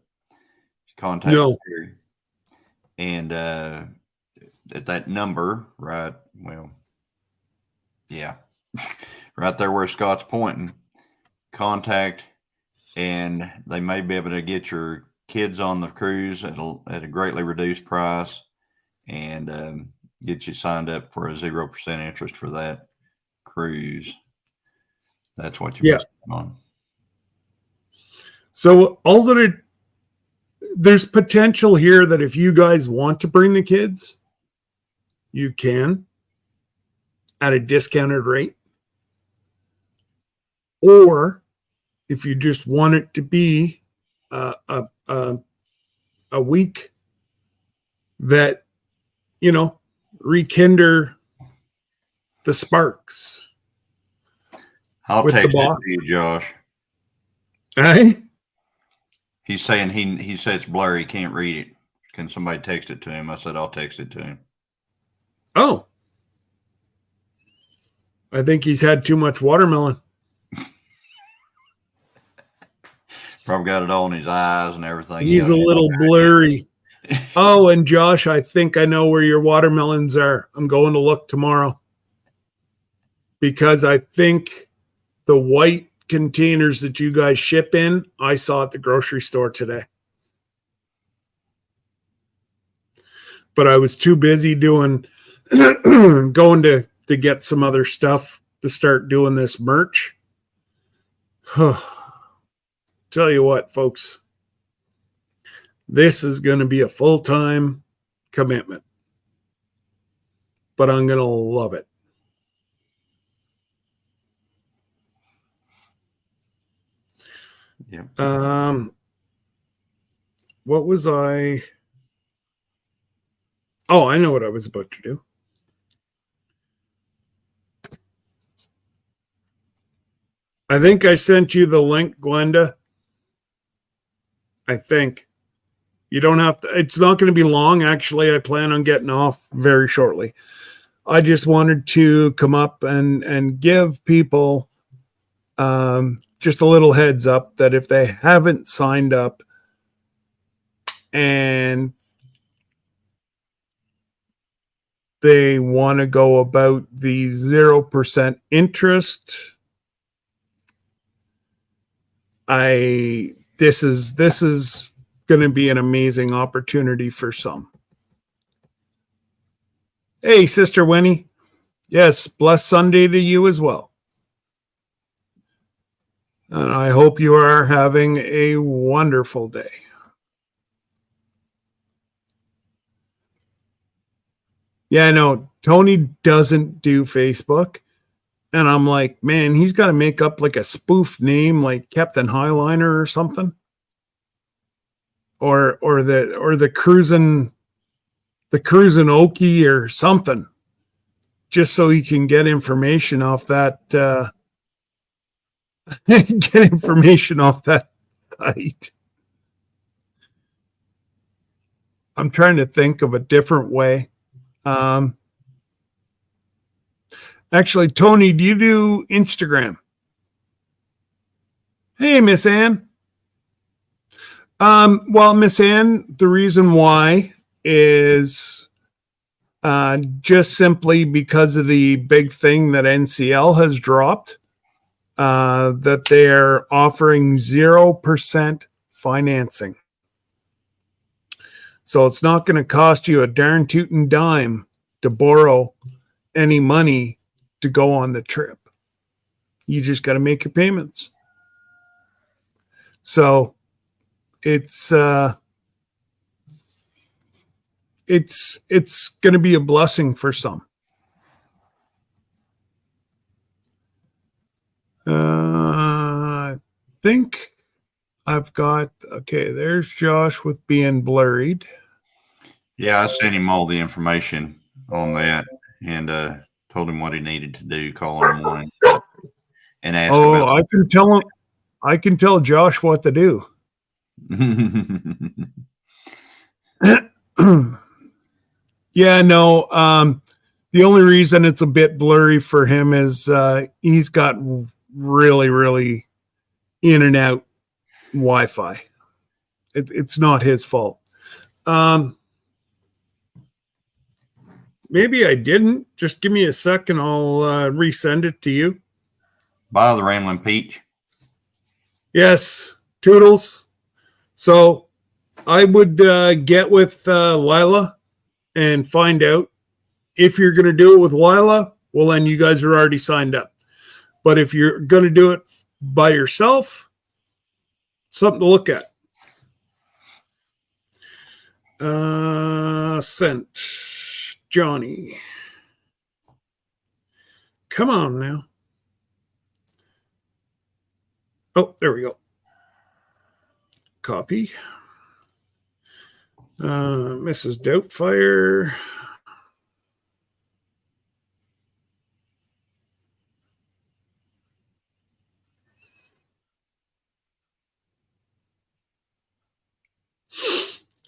contact Terry, and at that number, right? Well, yeah, right there where Scott's pointing, contact, and they may be able to get your kids on the cruise at a greatly reduced price, and get you signed up for a 0% interest for that cruise. That's what you're on. So also there's potential here that if you guys want to bring the kids, you can at a discounted rate. Or if you just want it to be a week that, rekindle the sparks. I'll text it to you, Josh. Hey? He's saying he said it's blurry. He can't read it. Can somebody text it to him? I said, I'll text it to him. Oh. I think he's had too much watermelon. Probably got it all in his eyes and everything. He's a little blurry. Oh, and Josh, I think I know where your watermelons are. I'm going to look tomorrow. Because I think the white containers that you guys ship in, I saw at the grocery store today. But I was too busy going to get some other stuff to start doing this merch. Tell you what, folks, this is going to be a full-time commitment, but I'm going to love it. Yeah. What was I? Oh, I know what I was about to do. I think I sent you the link, Glenda. I think. You don't have to, it's not going to be long. Actually, I plan on getting off very shortly. I just wanted to come up and give people just a little heads up that if they haven't signed up and they want to go about the 0% interest, this is going to be an amazing opportunity for some. Hey, Sister Winnie, Yes, blessed Sunday to you as well. And I hope you are having a wonderful day. Yeah, no, Tony doesn't do Facebook. And I'm like, man, he's got to make up like a spoof name like Captain Highliner or something. Or the cruising Okie or something. Just so he can get information off that get information off that site. I'm trying to think of a different way. Actually, Tony, do you do Instagram? Hey, Miss Ann. Well, Miss Ann, the reason why is just simply because of the big thing that NCL has dropped, that they're offering 0% financing. So it's not going to cost you a darn tootin' dime to borrow any money to go on the trip. You just got to make your payments. So it's going to be a blessing for some. I think I've got, okay, there's Josh with being blurred. Yeah, I sent him all the information on that and told him what he needed to do, call in the morning and ask about I can tell Josh what to do. Yeah, no, the only reason it's a bit blurry for him is he's got really, really in and out Wi-Fi. It's not his fault. Maybe I didn't. Just give me a second. I'll resend it to you. Buy the Ramblin' Peach. Yes, Toodles. So I would get with Lila and find out if you're going to do it with Lila. Well, then you guys are already signed up. But if you're going to do it by yourself, something to look at. Sent. Johnny. Come on now. Oh, there we go. Copy. Mrs. Doubtfire.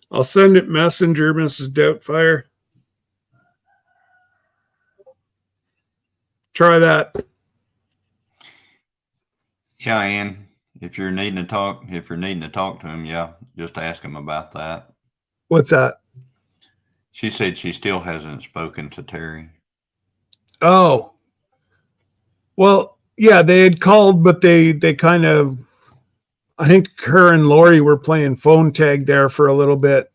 I'll send it messenger, Mrs. Doubtfire. Try that. Yeah, Ann. If you're needing to talk to him, yeah, just ask him about that. What's that? She said she still hasn't spoken to Terry. Oh. Well, yeah, they had called, but they kind of, I think her and Lori were playing phone tag there for a little bit.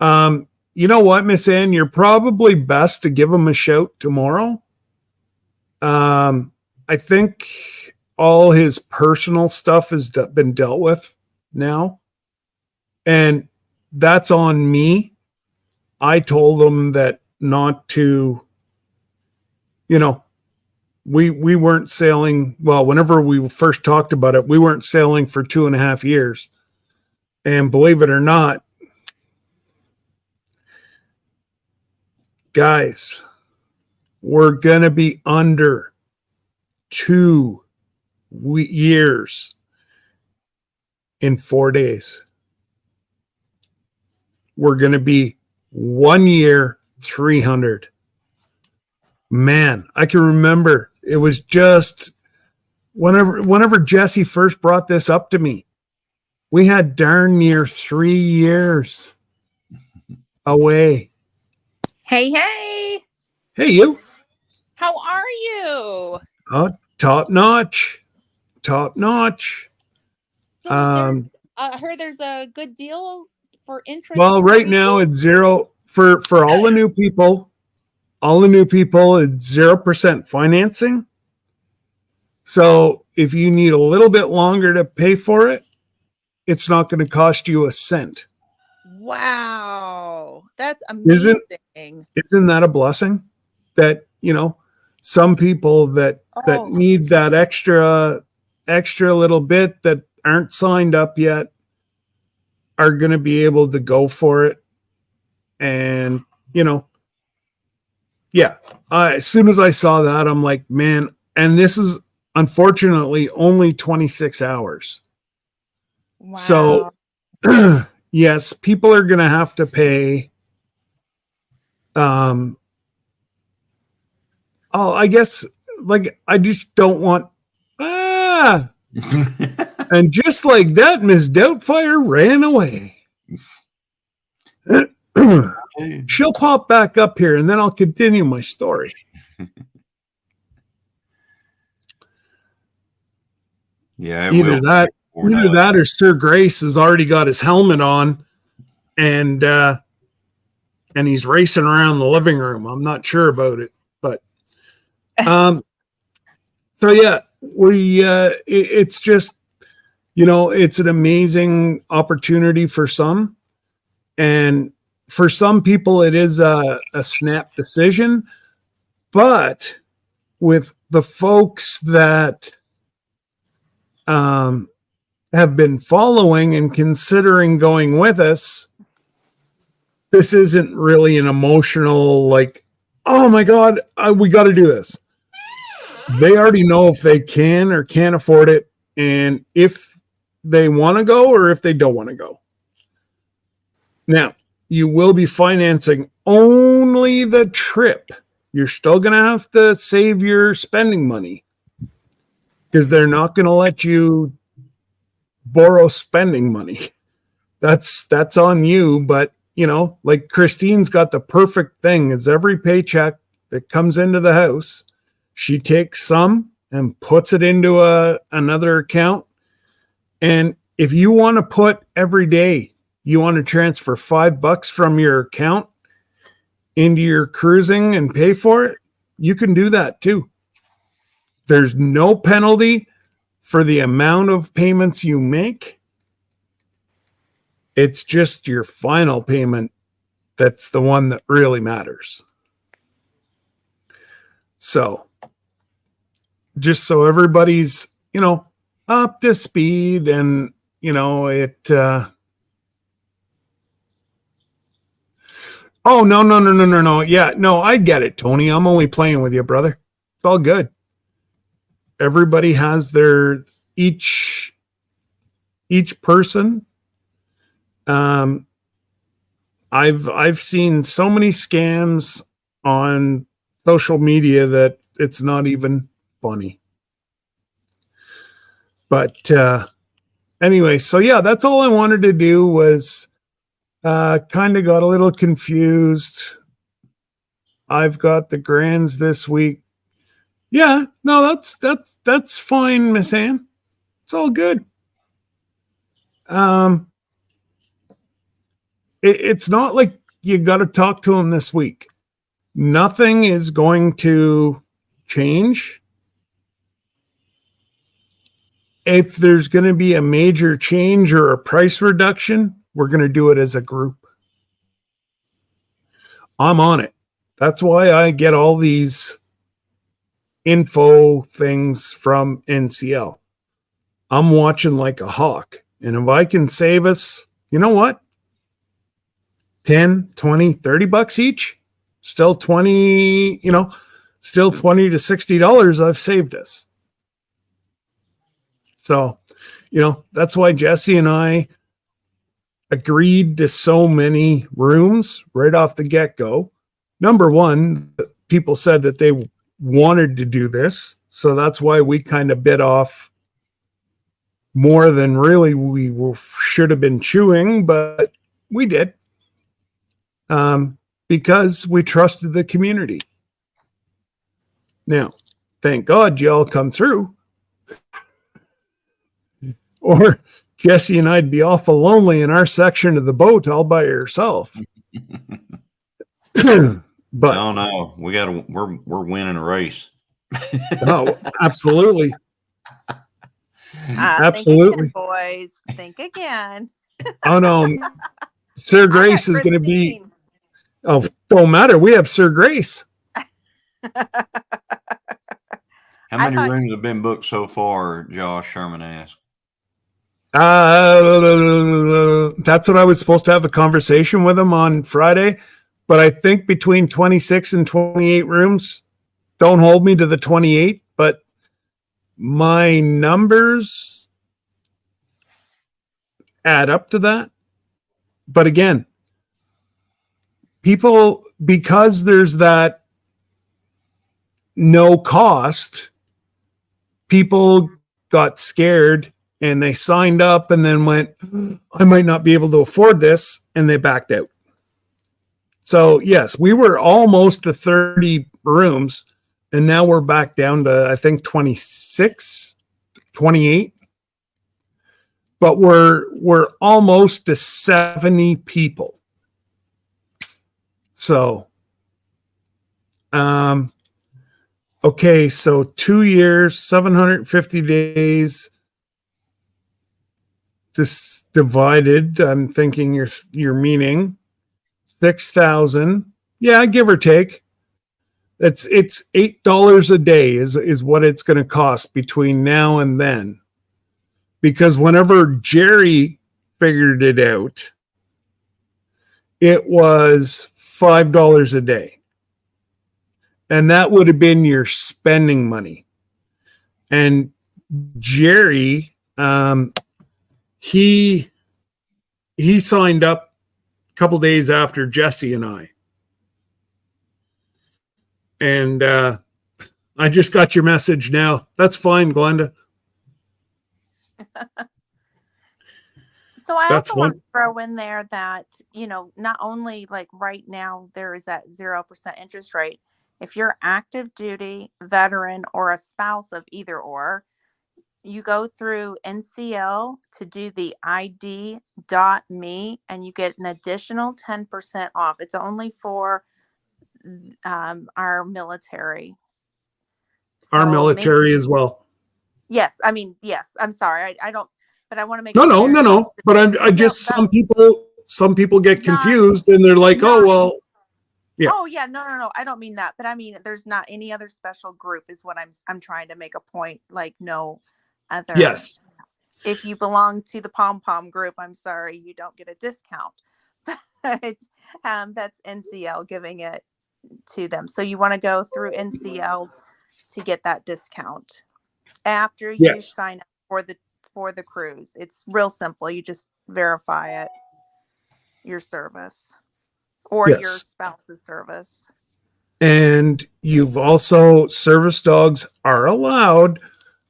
You know what, Miss Ann, you're probably best to give him a shout tomorrow. I think all his personal stuff has been dealt with now. And that's on me. I told him that not to, we weren't sailing. Well, whenever we first talked about it, we weren't sailing for 2.5 years. And believe it or not, guys, we're going to be under 2 years in 4 days. We're going to be 1 year, 300. Man, I can remember it was just whenever Jesse first brought this up to me, we had darn near 3 years away. Hey, hey. Hey, you. How are you? Top notch. Top notch. So I heard there's a good deal for interest. Well, right now it's 0 for all the new people. all the new people, it's 0% financing. So if you need a little bit longer to pay for it, it's not going to cost you a cent. Wow. That's amazing. Isn't that a blessing? That, you know, some people that need that extra little bit that aren't signed up yet are going to be able to go for it. And, you know, yeah, as soon as I saw that, I'm like, man, and this is unfortunately only 26 hours. Wow. So, yes, people are going to have to pay. I guess, like, I just don't want. And just like that, Miss Doubtfire ran away. She'll pop back up here, and then I'll continue my story. Yeah, either that or Sir Grace has already got his helmet on, and he's racing around the living room. I'm not sure about it, but so yeah, it's just, you know, it's an amazing opportunity for some, and for some people it is a snap decision, but with the folks that have been following and considering going with us, this isn't really an emotional, like, oh my God, we got to do this. They already know if they can or can't afford it, and if they want to go or if they don't want to go. Now, you will be financing only the trip. You're still going to have to save your spending money, because they're not going to let you borrow spending money. That's on you. But, you know, like Christine's got the perfect thing, is every paycheck that comes into the house, she takes some and puts it into another account. And if you want to put every day, you want to transfer $5 from your account into your cruising and pay for it, you can do that too. There's no penalty for the amount of payments you make. It's just your final payment that's the one that really matters. So, just so everybody's, you know, up to speed, and, you know, it... Oh, no. Yeah, no, I get it, Tony. I'm only playing with you, brother. It's all good. Everybody has their each person. I've seen so many scams on social media that it's not even funny. But anyway, so yeah, that's all I wanted to do was kind of got a little confused. I've got the grands this week. Yeah, no, that's fine, Miss Ann. It's all good. It's not like you got to talk to him this week. Nothing is going to change. If there's going to be a major change or a price reduction, we're going to do it as a group. I'm on it. That's why I get all these info things from NCL. I'm watching like a hawk. And if I can save us, you know what? 10, 20, 30 bucks each, still 20, you know, still $20 to $60 I've saved us. So, you know, that's why Jesse and I agreed to so many rooms right off the get-go. Number one, people said that they wanted to do this, so that's why we kind of bit off more than really we should have been chewing, but we did, because we trusted the community. Now, thank God y'all come through, or Jesse and I'd be awful lonely in our section of the boat all by yourself. But no, we're winning a race. no, absolutely. Think Absolutely. again, boys. Think again. Oh no, Sir Grace is going to be. Christine. Oh, don't matter. We have Sir Grace. How many rooms have been booked so far? Josh Sherman asked. That's what I was supposed to have a conversation with him on Friday, but I think between 26 and 28 rooms. Don't hold me to the 28, but my numbers add up to that. But again, people, because there's that no cost, people got scared and they signed up and then went, I might not be able to afford this, and they backed out. So yes, we were almost to 30 rooms, and now we're back down to, I think, 26, 28. But we're almost to 70 people. So okay, so 2 years, 750 days. This divided, I'm thinking you're meaning 6,000. Yeah, give or take. It's $8 a day is what it's going to cost between now and then. Because whenever Jerry figured it out, it was $5 a day. And that would have been your spending money. And Jerry, he signed up a couple days after Jesse and I. And I just got your message now. That's fine, Glenda. So I That's also want to throw in there that, not only like right now there is that 0% interest rate. If you're active duty, veteran, or a spouse of either or, you go through NCL to do the ID.me and you get an additional 10% off. It's only for our military. Our military as well. Yes. I mean, yes. I'm sorry. I don't, but I want to make No. But I just, some people get confused and they're like, oh, well. Yeah. Oh yeah, no. I don't mean that, but I mean there's not any other special group is what I'm trying to make a point. Like no other. Yes. If you belong to the Pom Pom group, I'm sorry, you don't get a discount. But that's NCL giving it to them. So you want to go through NCL to get that discount after you sign up for the cruise. It's real simple. You just verify it, your service. Or your spouse's service. And you've also, service dogs are allowed,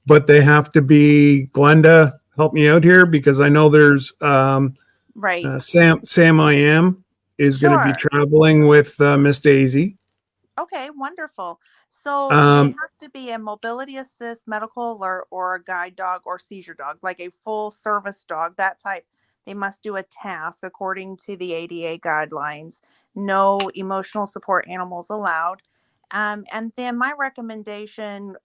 but they have to be, Glenda, help me out here, because I know there's Sam I Am is going to be traveling with Miss Daisy. Okay, wonderful. So they have to be a mobility assist, medical alert, or a guide dog or seizure dog, like a full service dog, that type. They must do a task according to the ADA guidelines. No emotional support animals allowed. And then my recommendation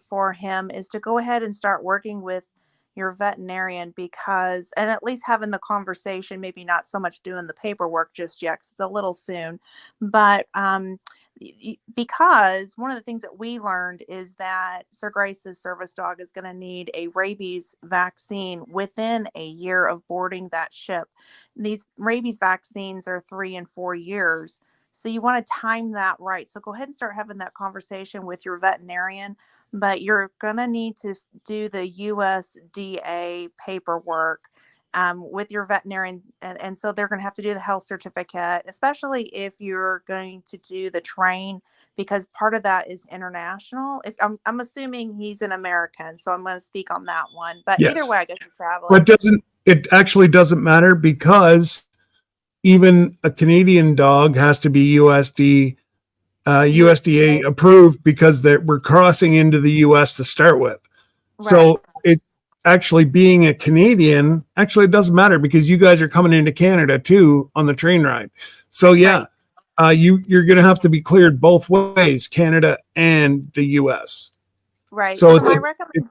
for him is to go ahead and start working with your veterinarian because, and at least having the conversation, maybe not so much doing the paperwork just yet, 'cause it's a little soon, but because one of the things that we learned is that Sir Grace's service dog is going to need a rabies vaccine within a year of boarding that ship. These rabies vaccines are 3 and 4 years. So you want to time that right. So go ahead and start having that conversation with your veterinarian, but you're going to need to do the USDA paperwork with your veterinarian. And so they're going to have to do the health certificate, especially if you're going to do the train, because part of that is international. If I'm assuming he's an American, so I'm going to speak on that one. But either way, I guess you're traveling. But it actually doesn't matter because even a Canadian dog has to be USDA approved because we're crossing into the US to start with. Right. So it actually being a Canadian, actually it doesn't matter because you guys are coming into Canada too on the train ride. So yeah, you're going to have to be cleared both ways, Canada and the U.S. Right. So So it's my a, recommendation.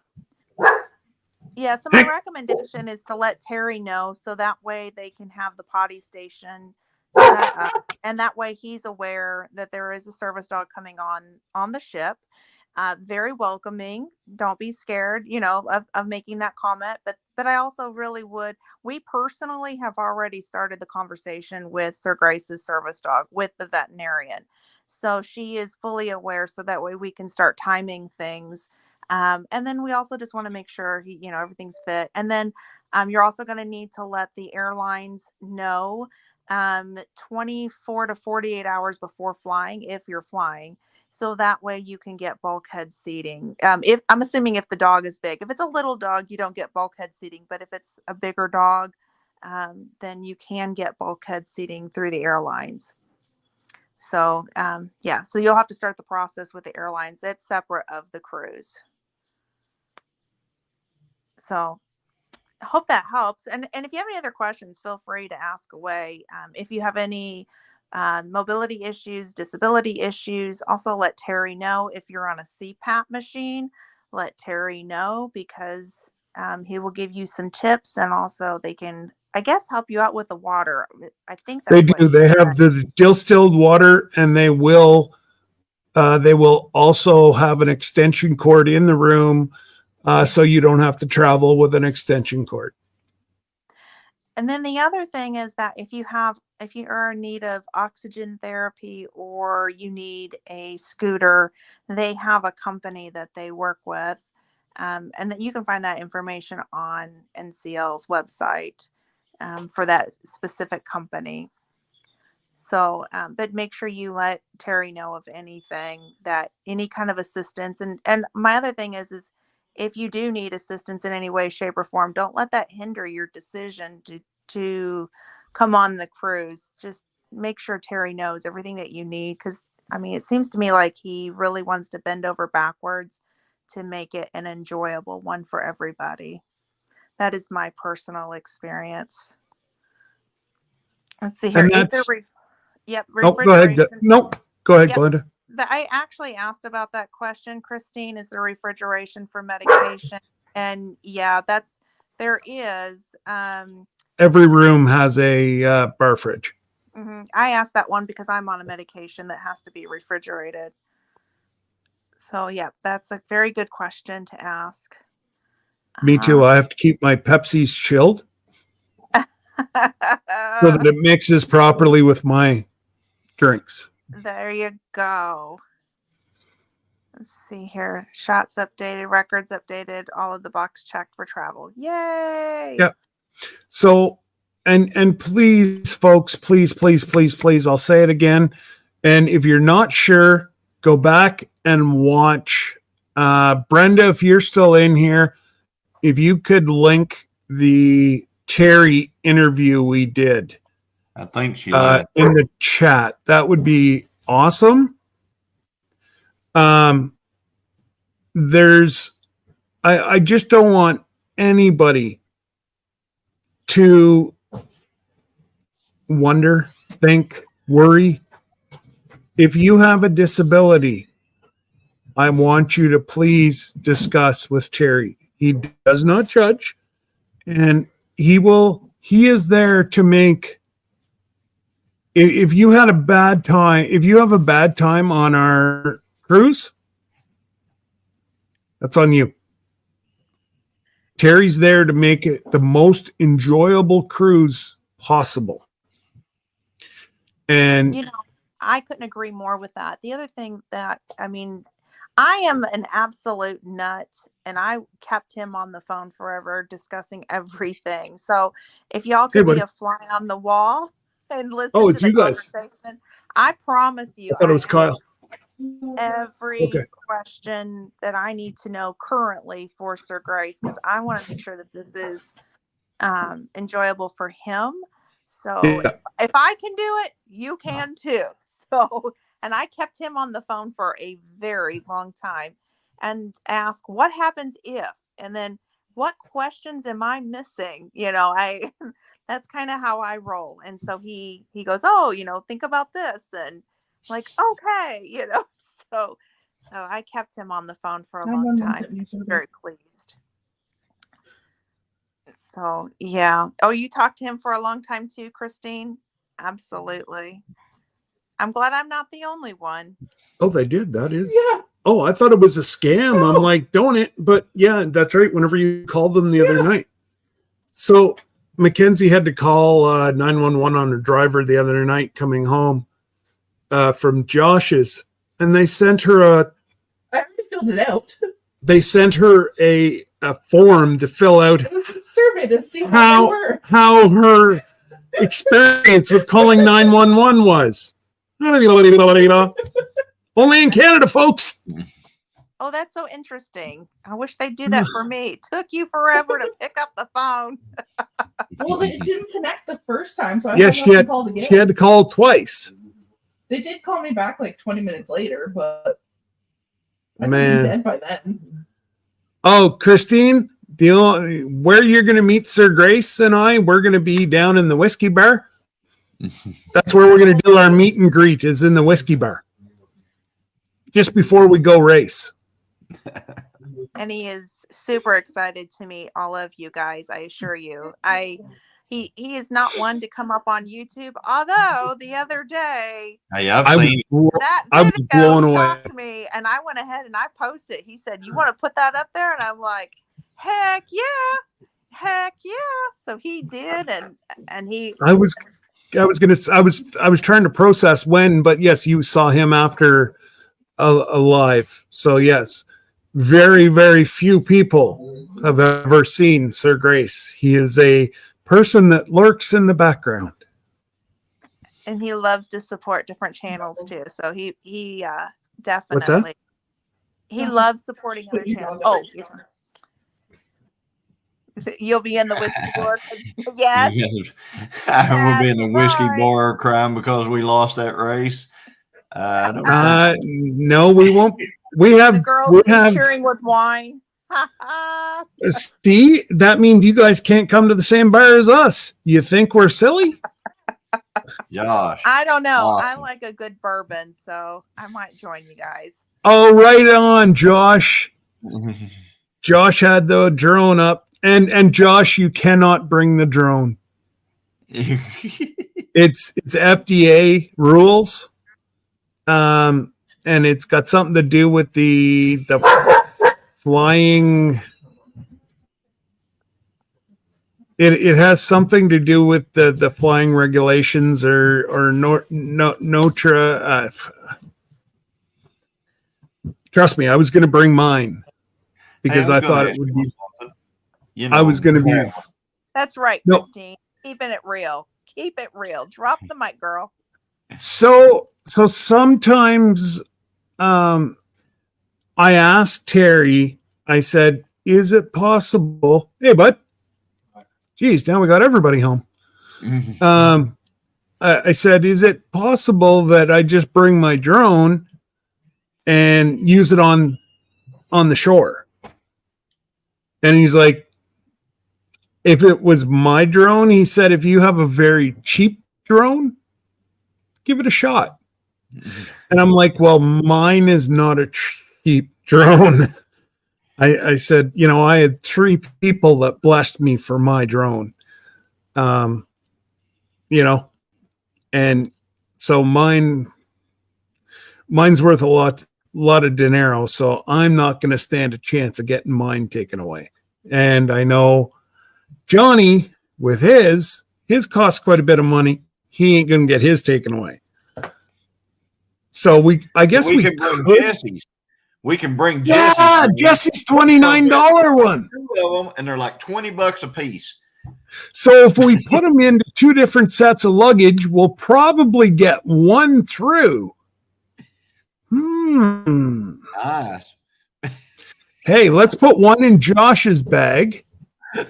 Yeah, so my recommendation is to let Terry know so that way they can have the potty station set up, and that way he's aware that there is a service dog coming on the ship. Very welcoming. Don't be scared, of making that comment. But I also really would. We personally have already started the conversation with Sir Grace's service dog with the veterinarian, so she is fully aware. So that way we can start timing things, and then we also just want to make sure everything's fit. And then you're also going to need to let the airlines know 24 to 48 hours before flying, if you're flying. So that way you can get bulkhead seating. If I'm assuming if the dog is big, if it's a little dog, you don't get bulkhead seating. But if it's a bigger dog, then you can get bulkhead seating through the airlines. So yeah, so you'll have to start the process with the airlines. It's separate of the cruise. So I hope that helps. And if you have any other questions, feel free to ask away. If you have any mobility issues, disability issues, also let Terry know. If you're on a CPAP machine, let Terry know, because he will give you some tips, and also they can, I guess, help you out with the water. I think they that's what do. he They said. have the distilled water, and they will also have an extension cord in the room, so you don't have to travel with an extension cord. And then the other thing is that if you are in need of oxygen therapy or you need a scooter, they have a company that they work with. And that you can find that information on NCL's website for that specific company. So, but make sure you let Terry know of anything, that any kind of assistance. And my other thing is if you do need assistance in any way, shape, or form, don't let that hinder your decision to come on the cruise. Just make sure Terry knows everything that you need, because I mean, it seems to me like he really wants to bend over backwards to make it an enjoyable one for everybody. That is my personal experience. Let's see here. And Is there that's Yep, oh, go ahead. refrigeration. Nope, go ahead, Yep. Glenda. I actually asked about that question, Christine. Is there refrigeration for medication? And yeah, there is. Every room has a bar fridge. I asked that one because I'm on a medication that has to be refrigerated. So yeah, that's a very good question to ask. Me too. I have to keep my Pepsis chilled so that it mixes properly with my drinks. There you go. Let's see here. Shots updated, records updated, all of the box checked for travel. Yay! Yeah. So, and please, folks, please, I'll say it again. And if you're not sure, go back and watch. Brenda, if you're still in here, if you could link the Terry interview we did I think she left. in the chat, that would be awesome. I just don't want anybody to wonder, think, worry. If you have a disability, I want you to please discuss with Terry. He does not judge, and he is there to make. If you have a bad time on our cruise, that's on you. Terry's there to make it the most enjoyable cruise possible. And I couldn't agree more with that. The other thing that, I mean, I am an absolute nut, and I kept him on the phone forever discussing everything. So if y'all could be a fly on the wall and listen to the conversation, I promise you, I thought it was Kyle. Every question that I need to know currently for Sir Grace, because I want to make sure that this is enjoyable for him. So if I can do it, you can too. So, and I kept him on the phone for a very long time and asked, what happens if? And then what questions am I missing? I that's kind of how I roll. And so he goes, oh, think about this, and like, okay, so I kept him on the phone for a long 911's time. at me, so Very pleased. So yeah. Oh, you talked to him for a long time too, Christine? Absolutely. I'm glad I'm not the only one. Oh, they did. That is. Yeah. Oh, I thought it was a scam. No. I'm like, don't it? But yeah, that's right. Whenever you called them the other night. So Mackenzie had to call 911 on her driver the other night coming home from Josh's, and they sent her I already filled it out. a form to fill out It was a survey to see how they were. how her experience with calling 911 was. Only in Canada, folks. Oh, that's so interesting. I wish they'd do that for me. It took you forever to pick up the phone. Well, they didn't connect the first time, so I Yeah, hung up and called again. she had to call twice. They did call me back like 20 minutes later, but I'd Man. been dead by then. Oh, Christine, where you're going to meet Sir Grace and we're going to be down in the whiskey bar. That's where we're going to do our meet and greet, is in the whiskey bar. Just before we go race. And he is super excited to meet all of you guys, I assure you. He is not one to come up on YouTube, although the other day Hey, I've I was, seen. that I was video blown away. shocked me, and I went ahead and I posted it. He said, "You want to put that up there?" And I'm like, "Heck yeah, So he did, and he. I was trying to process when, but yes, you saw him after alive. So yes, very, very few people have ever seen Sir Grace. He is a person that lurks in the background. And he loves to support different channels too. So he What's that? definitely he loves supporting other channels. Oh, you'll be in the whiskey bar. Yes. We'll be in the whiskey right. bar crying because we lost that race. No, we won't. We The have. girls We be have. cheering with wine. See, that means you guys can't come to the same bar as us. You think we're silly? Josh. I don't know. I Awesome. like a good bourbon, so I might join you guys. Oh, right on, Josh. Josh had the drone up, and Josh, you cannot bring the drone. It's FDA rules, and it's got something to do with the flying. It has something to do with the flying regulations or NOTRA. Trust me, I was going to bring mine because Hey, I I'm thought gonna it would be. You I was going to be. That's right, No. Christine. Keeping it real. Keep it real. Drop the mic, girl. So sometimes, I asked Terry. I said, "Is it possible?" Hey, bud. Geez, now we got everybody home. I said, "Is it possible that I just bring my drone and use it on the shore?" And he's like, "If it was my drone," he said, "if you have a very cheap drone, give it a shot." And I'm like, "Well, mine is not a cheap drone." I said, I had 3 people that blessed me for my drone. And so mine's worth a lot of dinero, so I'm not going to stand a chance of getting mine taken away. And I know Johnny, with his costs quite a bit of money. He ain't going to get his taken away. So I guess we can bring could. Jesse's. We can bring Jesse's. Yeah, Jesse's $29 one. 2 of them, and they're like $20 a piece. So if we put them into 2 different sets of luggage, we'll probably get one through. Nice. Hey, let's put one in Josh's bag. Yeah,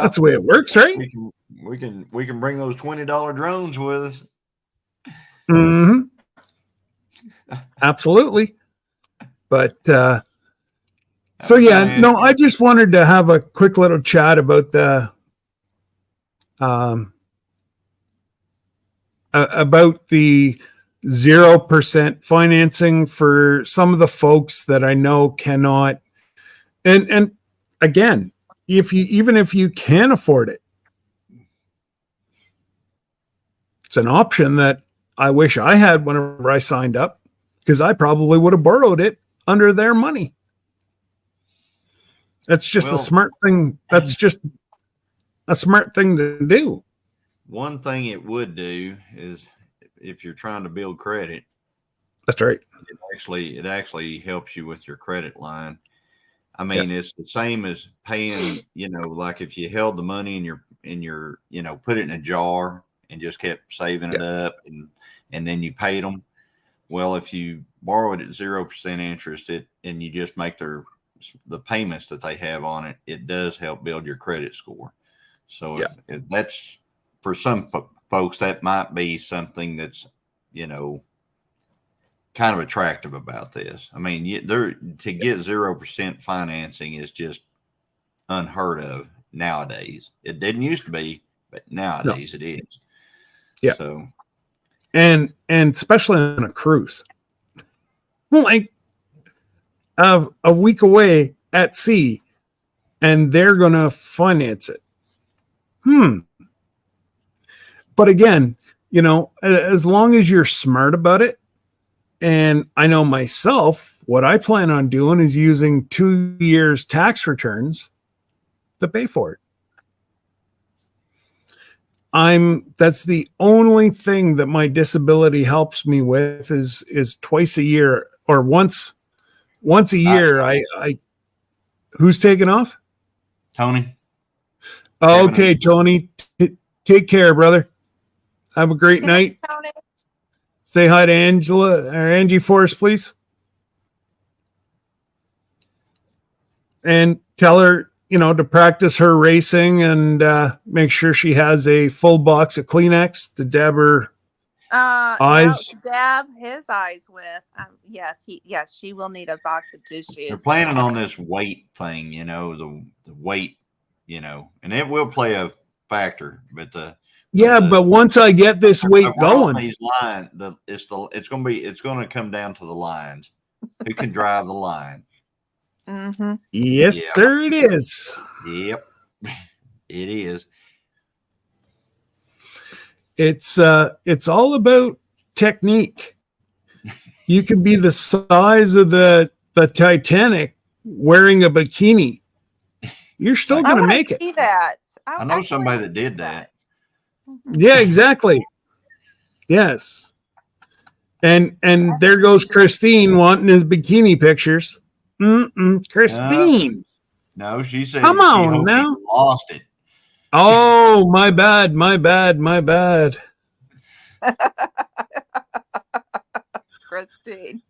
That's the way it works, right? we can bring those $20 drones with us. Mm-hmm. Absolutely. But I so was gonna yeah, ask no, you- I just wanted to have a quick little chat about the about the 0% financing for some of the folks that I know cannot. And again, even if you can afford it, it's an option that I wish I had whenever I signed up, because I probably would have borrowed it under their money. That's just a Well- smart thing. That's just a smart thing to do. One thing it would do is if you're trying to build credit, That's right. it actually helps you with your credit line. I mean, it's the same as paying, like if you held the money in your, put it in a jar and just kept saving it up and then you paid them. Well, if you borrow it at 0% interest, and you just make the payments that they have on it, it does help build your credit score. So if that's, for some folks, that might be something that's, kind of attractive about this. I mean, to get 0% financing is just unheard of nowadays. It didn't used to be, but nowadays it is. Yeah. So, And especially on a cruise, like a week away at sea, and they're going to finance it. But again, as long as you're smart about it, and I know myself, what I plan on doing is using 2 years tax returns to pay for it. That's the only thing that my disability helps me with is twice a year, or once a year. I who's taking off? Tony. Okay, Tony, take care, brother. Have a great night. Tony. Say hi to Angela or Angie for us, please. And tell her, to practice her racing and make sure she has a full box of Kleenex to dab her eyes. No, dab his eyes with. Yes, she will need a box of tissues. They're planning on this weight thing, the weight, and it will play a factor, but but once I get this weight going, these lines, it's going to come down to the lines. Who can drive the line? Mm-hmm. Yes, sir, it is. Yep, it is. It's all about technique. You could be the size of the Titanic wearing a bikini. You're still going to make it. See that. I know somebody that did that. Yeah, exactly. Yes. And there goes Christine wanting his bikini pictures. Christine. No, she said, come on now. Lost it. Oh, my bad. Christine.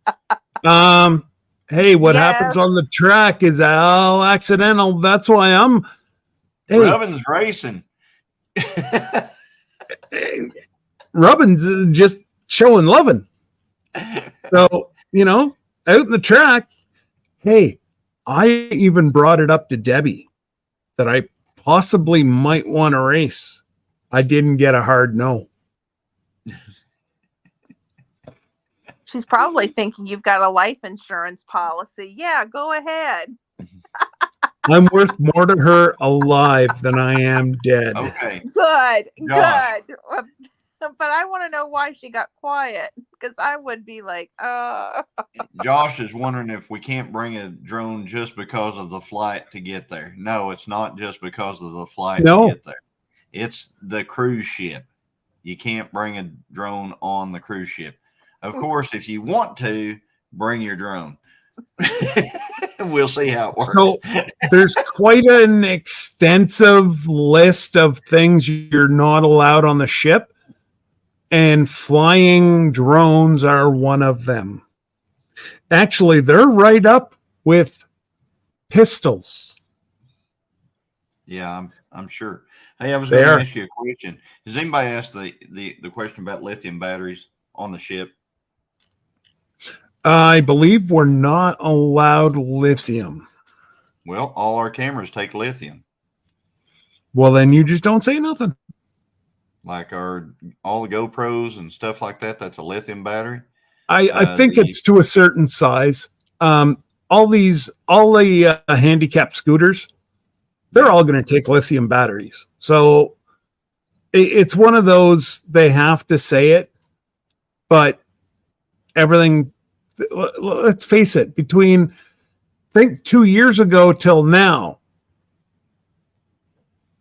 Hey, what happens on the track is all accidental. That's why I'm. Hey, Rubbin's racing. Rubbin's just showing loving. So, out in the track, hey, I even brought it up to Debbie that I possibly might want to race. I didn't get a hard no. She's probably thinking you've got a life insurance policy. Yeah, go ahead. I'm worth more to her alive than I am dead. Okay. Good. Josh. Good. But I want to know why she got quiet, because I would be like, Josh is wondering if we can't bring a drone just because of the flight to get there. No, it's not just because of the flight to get there. It's the cruise ship. You can't bring a drone on the cruise ship. Of course, if you want to, bring your drone. We'll see how it works. So there's quite an extensive list of things you're not allowed on the ship, and flying drones are one of them. Actually, they're right up with pistols. Yeah, I'm sure. Hey, I was going to ask you a question. Has anybody asked the question about lithium batteries on the ship? I believe we're not allowed lithium. Well, all our cameras take lithium. Well, then you just don't say nothing. Like all the GoPros and stuff like that. That's a lithium battery. I think it's to a certain size. All the handicap scooters, they're all going to take lithium batteries. So it's one of those, they have to say it, but everything, let's face it, between, I think 2 years ago till now,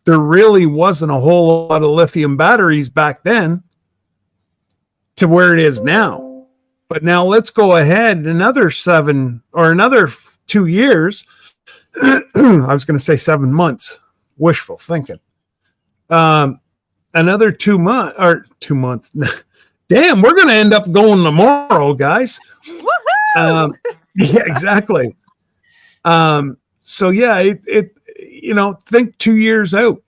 there really wasn't a whole lot of lithium batteries back then to where it is now. But now let's go ahead another 2 years. I was going to say 7 months. Wishful thinking. Another 2 months or 2 months. Damn, we're going to end up going tomorrow, guys. Woohoo! Yeah, exactly. So yeah, think 2 years out,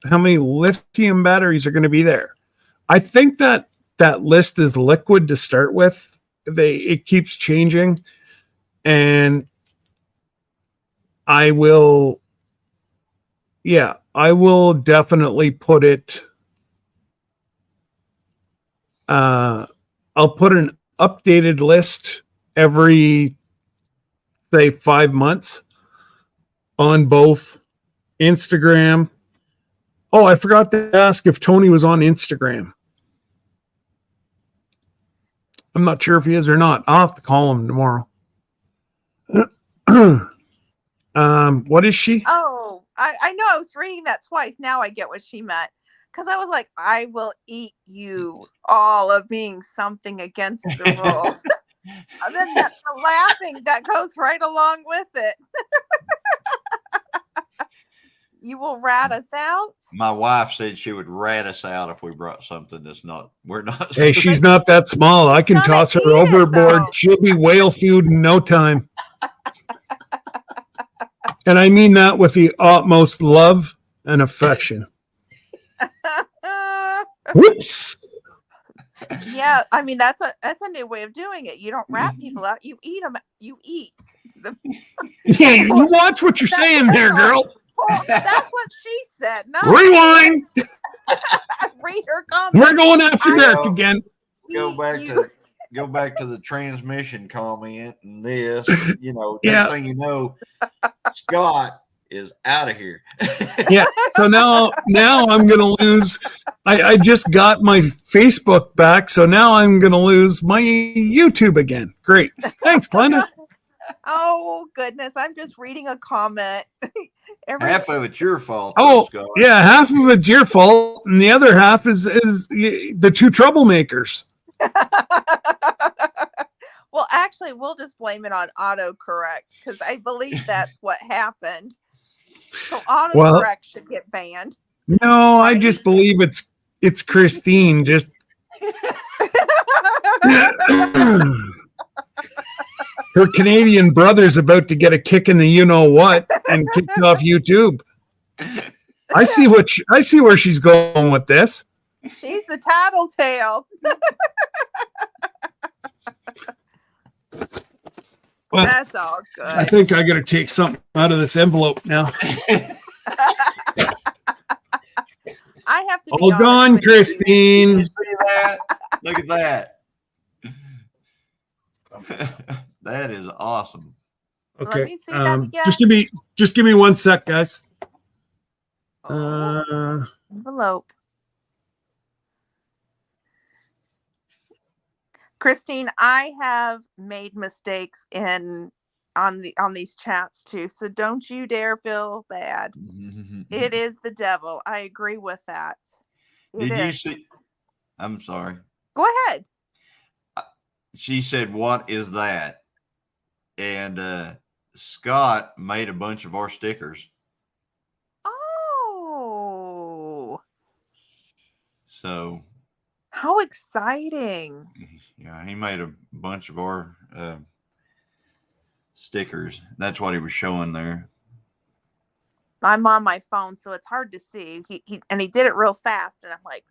how many lithium batteries are going to be there? I think that list is liquid to start with. It keeps changing, and I will definitely put it. I'll put an updated list every, say, 5 months on both Instagram. Oh, I forgot to ask if Tony was on Instagram. I'm not sure if he is or not. I'll have to call him tomorrow. What is she? Oh, I know. I was reading that twice. Now I get what she meant. Because I was like, I will eat you all of being something against the rules. And then the laughing that goes right along with it. You will rat us out? My wife said she would rat us out if we brought something we're not. Hey, she's not that small. I can toss her overboard. She'll be whale food in no time. And I mean that with the utmost love and affection. Whoops. Yeah, I mean that's a new way of doing it. You don't rat people out. You eat them. You eat them. Yeah, you watch what you're saying there, girl. Well, that's what she said. No, Rewind. read her comment. We're going after Derek again. Go back to the transmission comment and this. Yeah. Next thing you know, Scott is out of here. Yeah. So now I'm gonna lose. I just got my Facebook back, so now I'm gonna lose my YouTube again. Great. Thanks, Glenda. Oh goodness, I'm just reading a comment. Half of it's your fault. Oh, Scott. yeah, half of it's your fault, and the other half is the two troublemakers. Well, actually, we'll just blame it on autocorrect because I believe that's what happened. So autocorrect should get banned. No, I just believe it's Christine. Just her Canadian brother's about to get a kick in the you know what and kicked off YouTube. I see where she's going with this. She's the tattletale. Well, that's all good. I think I got to take something out of this envelope now. I have to be all gone, Christine. You see that? Look at that. That is awesome. Okay. Let me see that again. Just give me 1 sec, guys. Envelope. Christine, I have made mistakes on these chats too, so don't you dare feel bad. It is the devil. I agree with that. You see? I'm sorry. Go ahead. She said, "What is that?" And Scott made a bunch of our stickers. Oh. So. How exciting. Yeah, he made a bunch of our stickers. That's what he was showing there. I'm on my phone, so it's hard to see. He did it real fast, and I'm like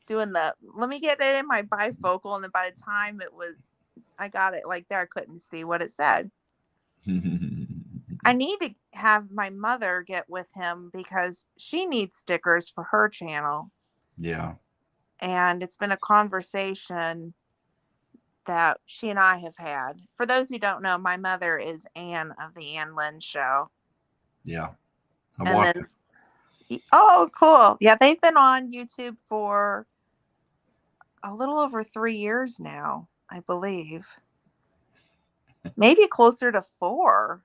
doing let me get it in my bifocal, and then by the time it was I got it like there. I couldn't see what it said. I need to have my mother get with him because she needs stickers for her channel. Yeah. And it's been a conversation that she and I have had. For those who don't know, my mother is Anne of the Ann Lynn Show. Yeah. I And watched then, it. oh, cool. Yeah, they've been on YouTube for a little over 3 years now, I believe. Maybe closer to 4.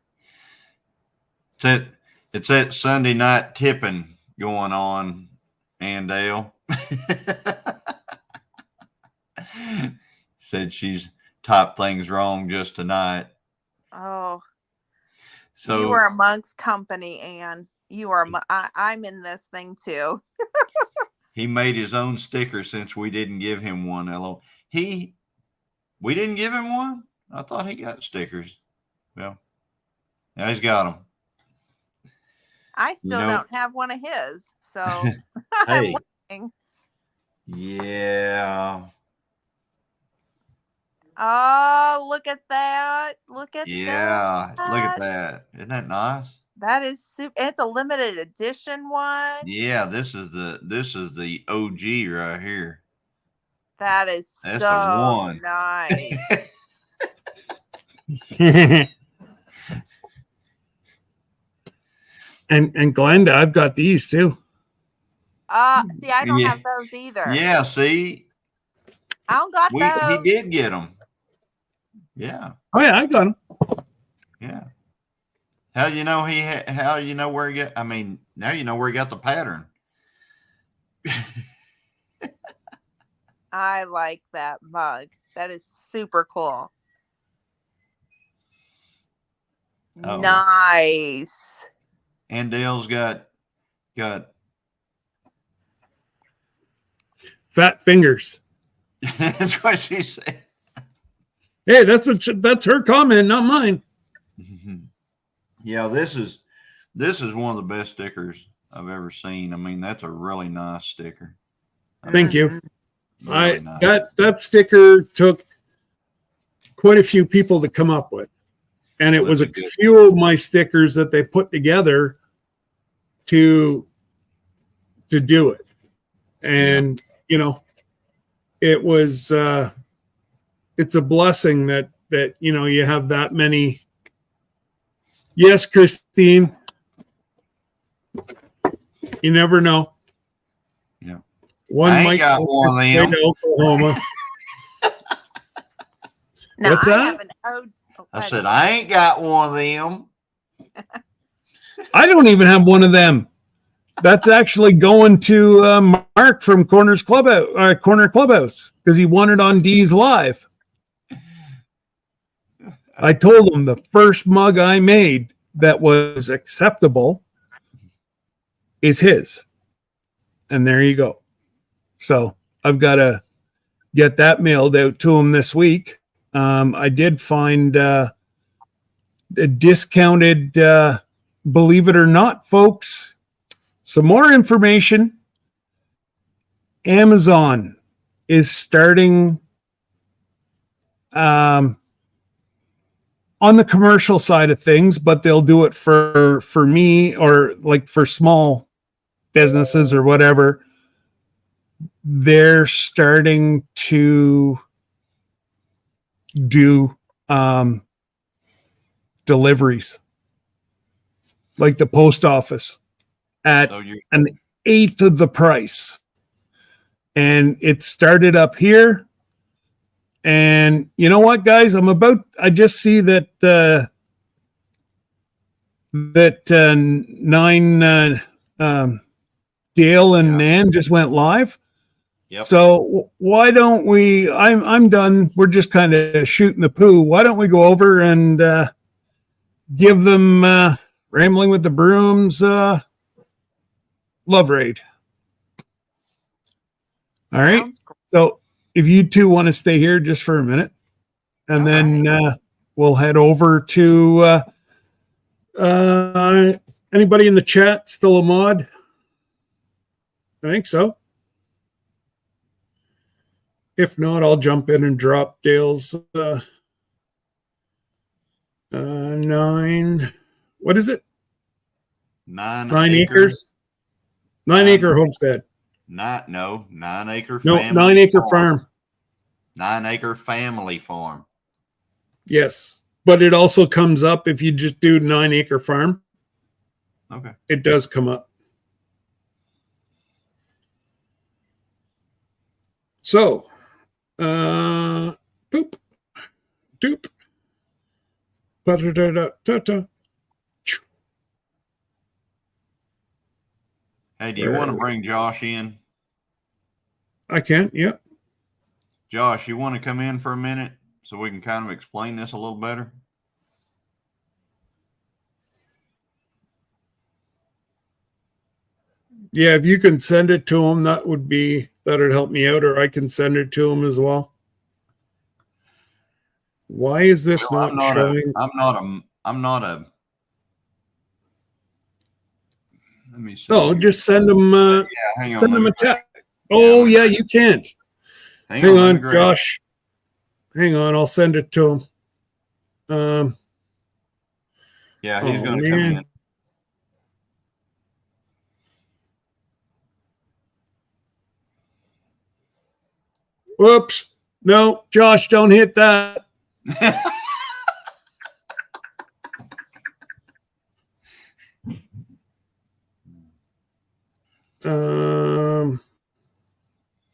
It's that Sunday night tipping going on, Andale. Said she's typed things wrong just tonight. Oh, So you are amongst company, Anne. You are. I'm in this thing too. he made his own sticker since we didn't give him one. We didn't give him one. I thought he got stickers. Well, now he's got them. I still don't have one of his, so I'm Hey, waiting. yeah, Oh, look at that! Look at yeah. that! Look at that. Isn't that nice? That is super. And it's a limited edition one. Yeah, this is the OG right here. That is That's the so one. nice. and Glenda, I've got these too. See, I don't Yeah. have those either. Yeah, see, I don't got he those. did get them. Yeah, Oh yeah, I got them. yeah. How you know how you know where he got? I mean, now you know where he got the pattern. I like that mug. That is super cool. Uh-oh. Nice. And Dale's got Fat fingers. that's what she said. Hey, that's her comment, not mine. Yeah, this is one of the best stickers I've ever seen. I mean, that's a really nice sticker. Thank you. Really nice. That sticker took quite a few people to come up with, and it Well, was a that's a good- few of my stickers that they put together to do it. And you know, it was it's a blessing that you know you have that many. Yes, Christine. You never know. Yeah. One I ain't might got go one of straight them. to Oklahoma. Now, What's I that? have an ode. I said I ain't got one of them. I don't even have one of them. That's actually going to Mark from Corner Clubhouse because he won it on D's Live. I told him the first mug I made that was acceptable is his. And there you go. So I've got to get that mailed out to him this week. I did find a discounted, believe it or not, folks, some more information. Amazon is starting on the commercial side of things, but they'll do it for me or like for small businesses or whatever. They're starting to do deliveries like the post office at So you an eighth of the price. And it started up here. And you know what, guys? I just see that Dale and Nan just went live. Yep. So why don't we? I'm done. We're just kind of shooting the poo. Why don't we go over and give them Rambling with the Brooms love raid? All right. Sounds cool. So if you two want to stay here just for a minute, and All then we'll head over to anybody in the chat still a mod? I think so. If not, I'll jump in and drop Dale's 9. What is it? 9 9 acres? 9 acre homestead. 9 acre No, family 9 acre farm. 9 acre family farm. Yes. But it also comes up if you just do 9 acre farm. Okay. It does come up. So, boop, doop, ba-da-da-da-da-da. Hey, do you want to bring Josh in? I can, yeah. Josh, you want to come in for a minute so we can kind of explain this a little better? Yeah, if you can send it to him, that'd help me out, or I can send it to him as well. Why is this Well, not showing? I'm not a. Let me see. Oh, here. just send him. Yeah, hang on. Send let him me- a text. Oh, Yeah, yeah, you can't. Hang let me on, grab it. Josh. Hang on, I'll send it to him. Yeah, he's Oh, going to come man. in. Whoops. No, Josh, don't hit that.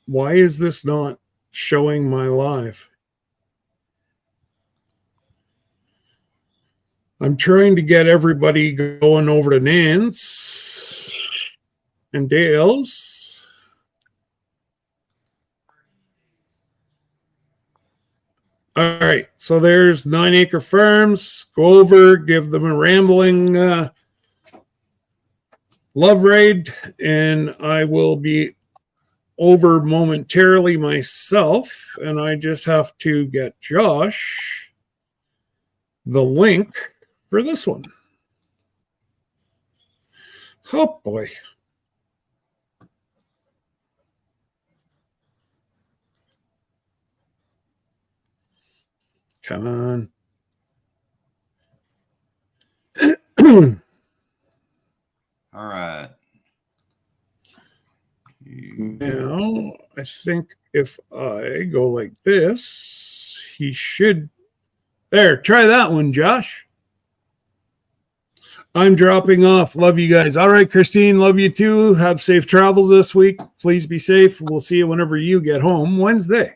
Why is this not showing my live? I'm trying to get everybody going over to Nance and Dale's. All right, so there's 9 acre farms. Go over, give them a rambling love raid, and I will be over momentarily myself, and I just have to get Josh the link for this one. Oh boy. Come on. All right. Now, I think if I go like this, he should. There, try that one, Josh. I'm dropping off. Love you guys. All right, Christine, love you too. Have safe travels this week. Please be safe. We'll see you whenever you get home Wednesday.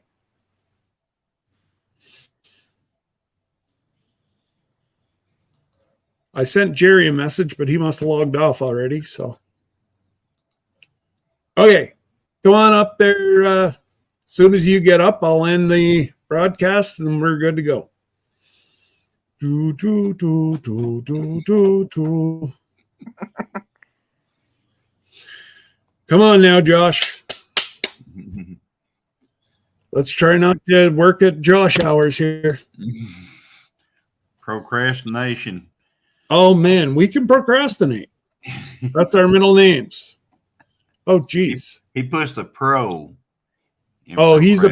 I sent Jerry a message, but he must have logged off already. So, okay, come on up there. As soon as you get up, I'll end the broadcast and we're good to go. Do, do, do, do, do, do, do. Come on now, Josh. Let's try not to work at Josh hours here. Procrastination. Oh, man, we can procrastinate. That's our middle names. Oh, geez. He puts the pro. in Oh, he's a procrastination.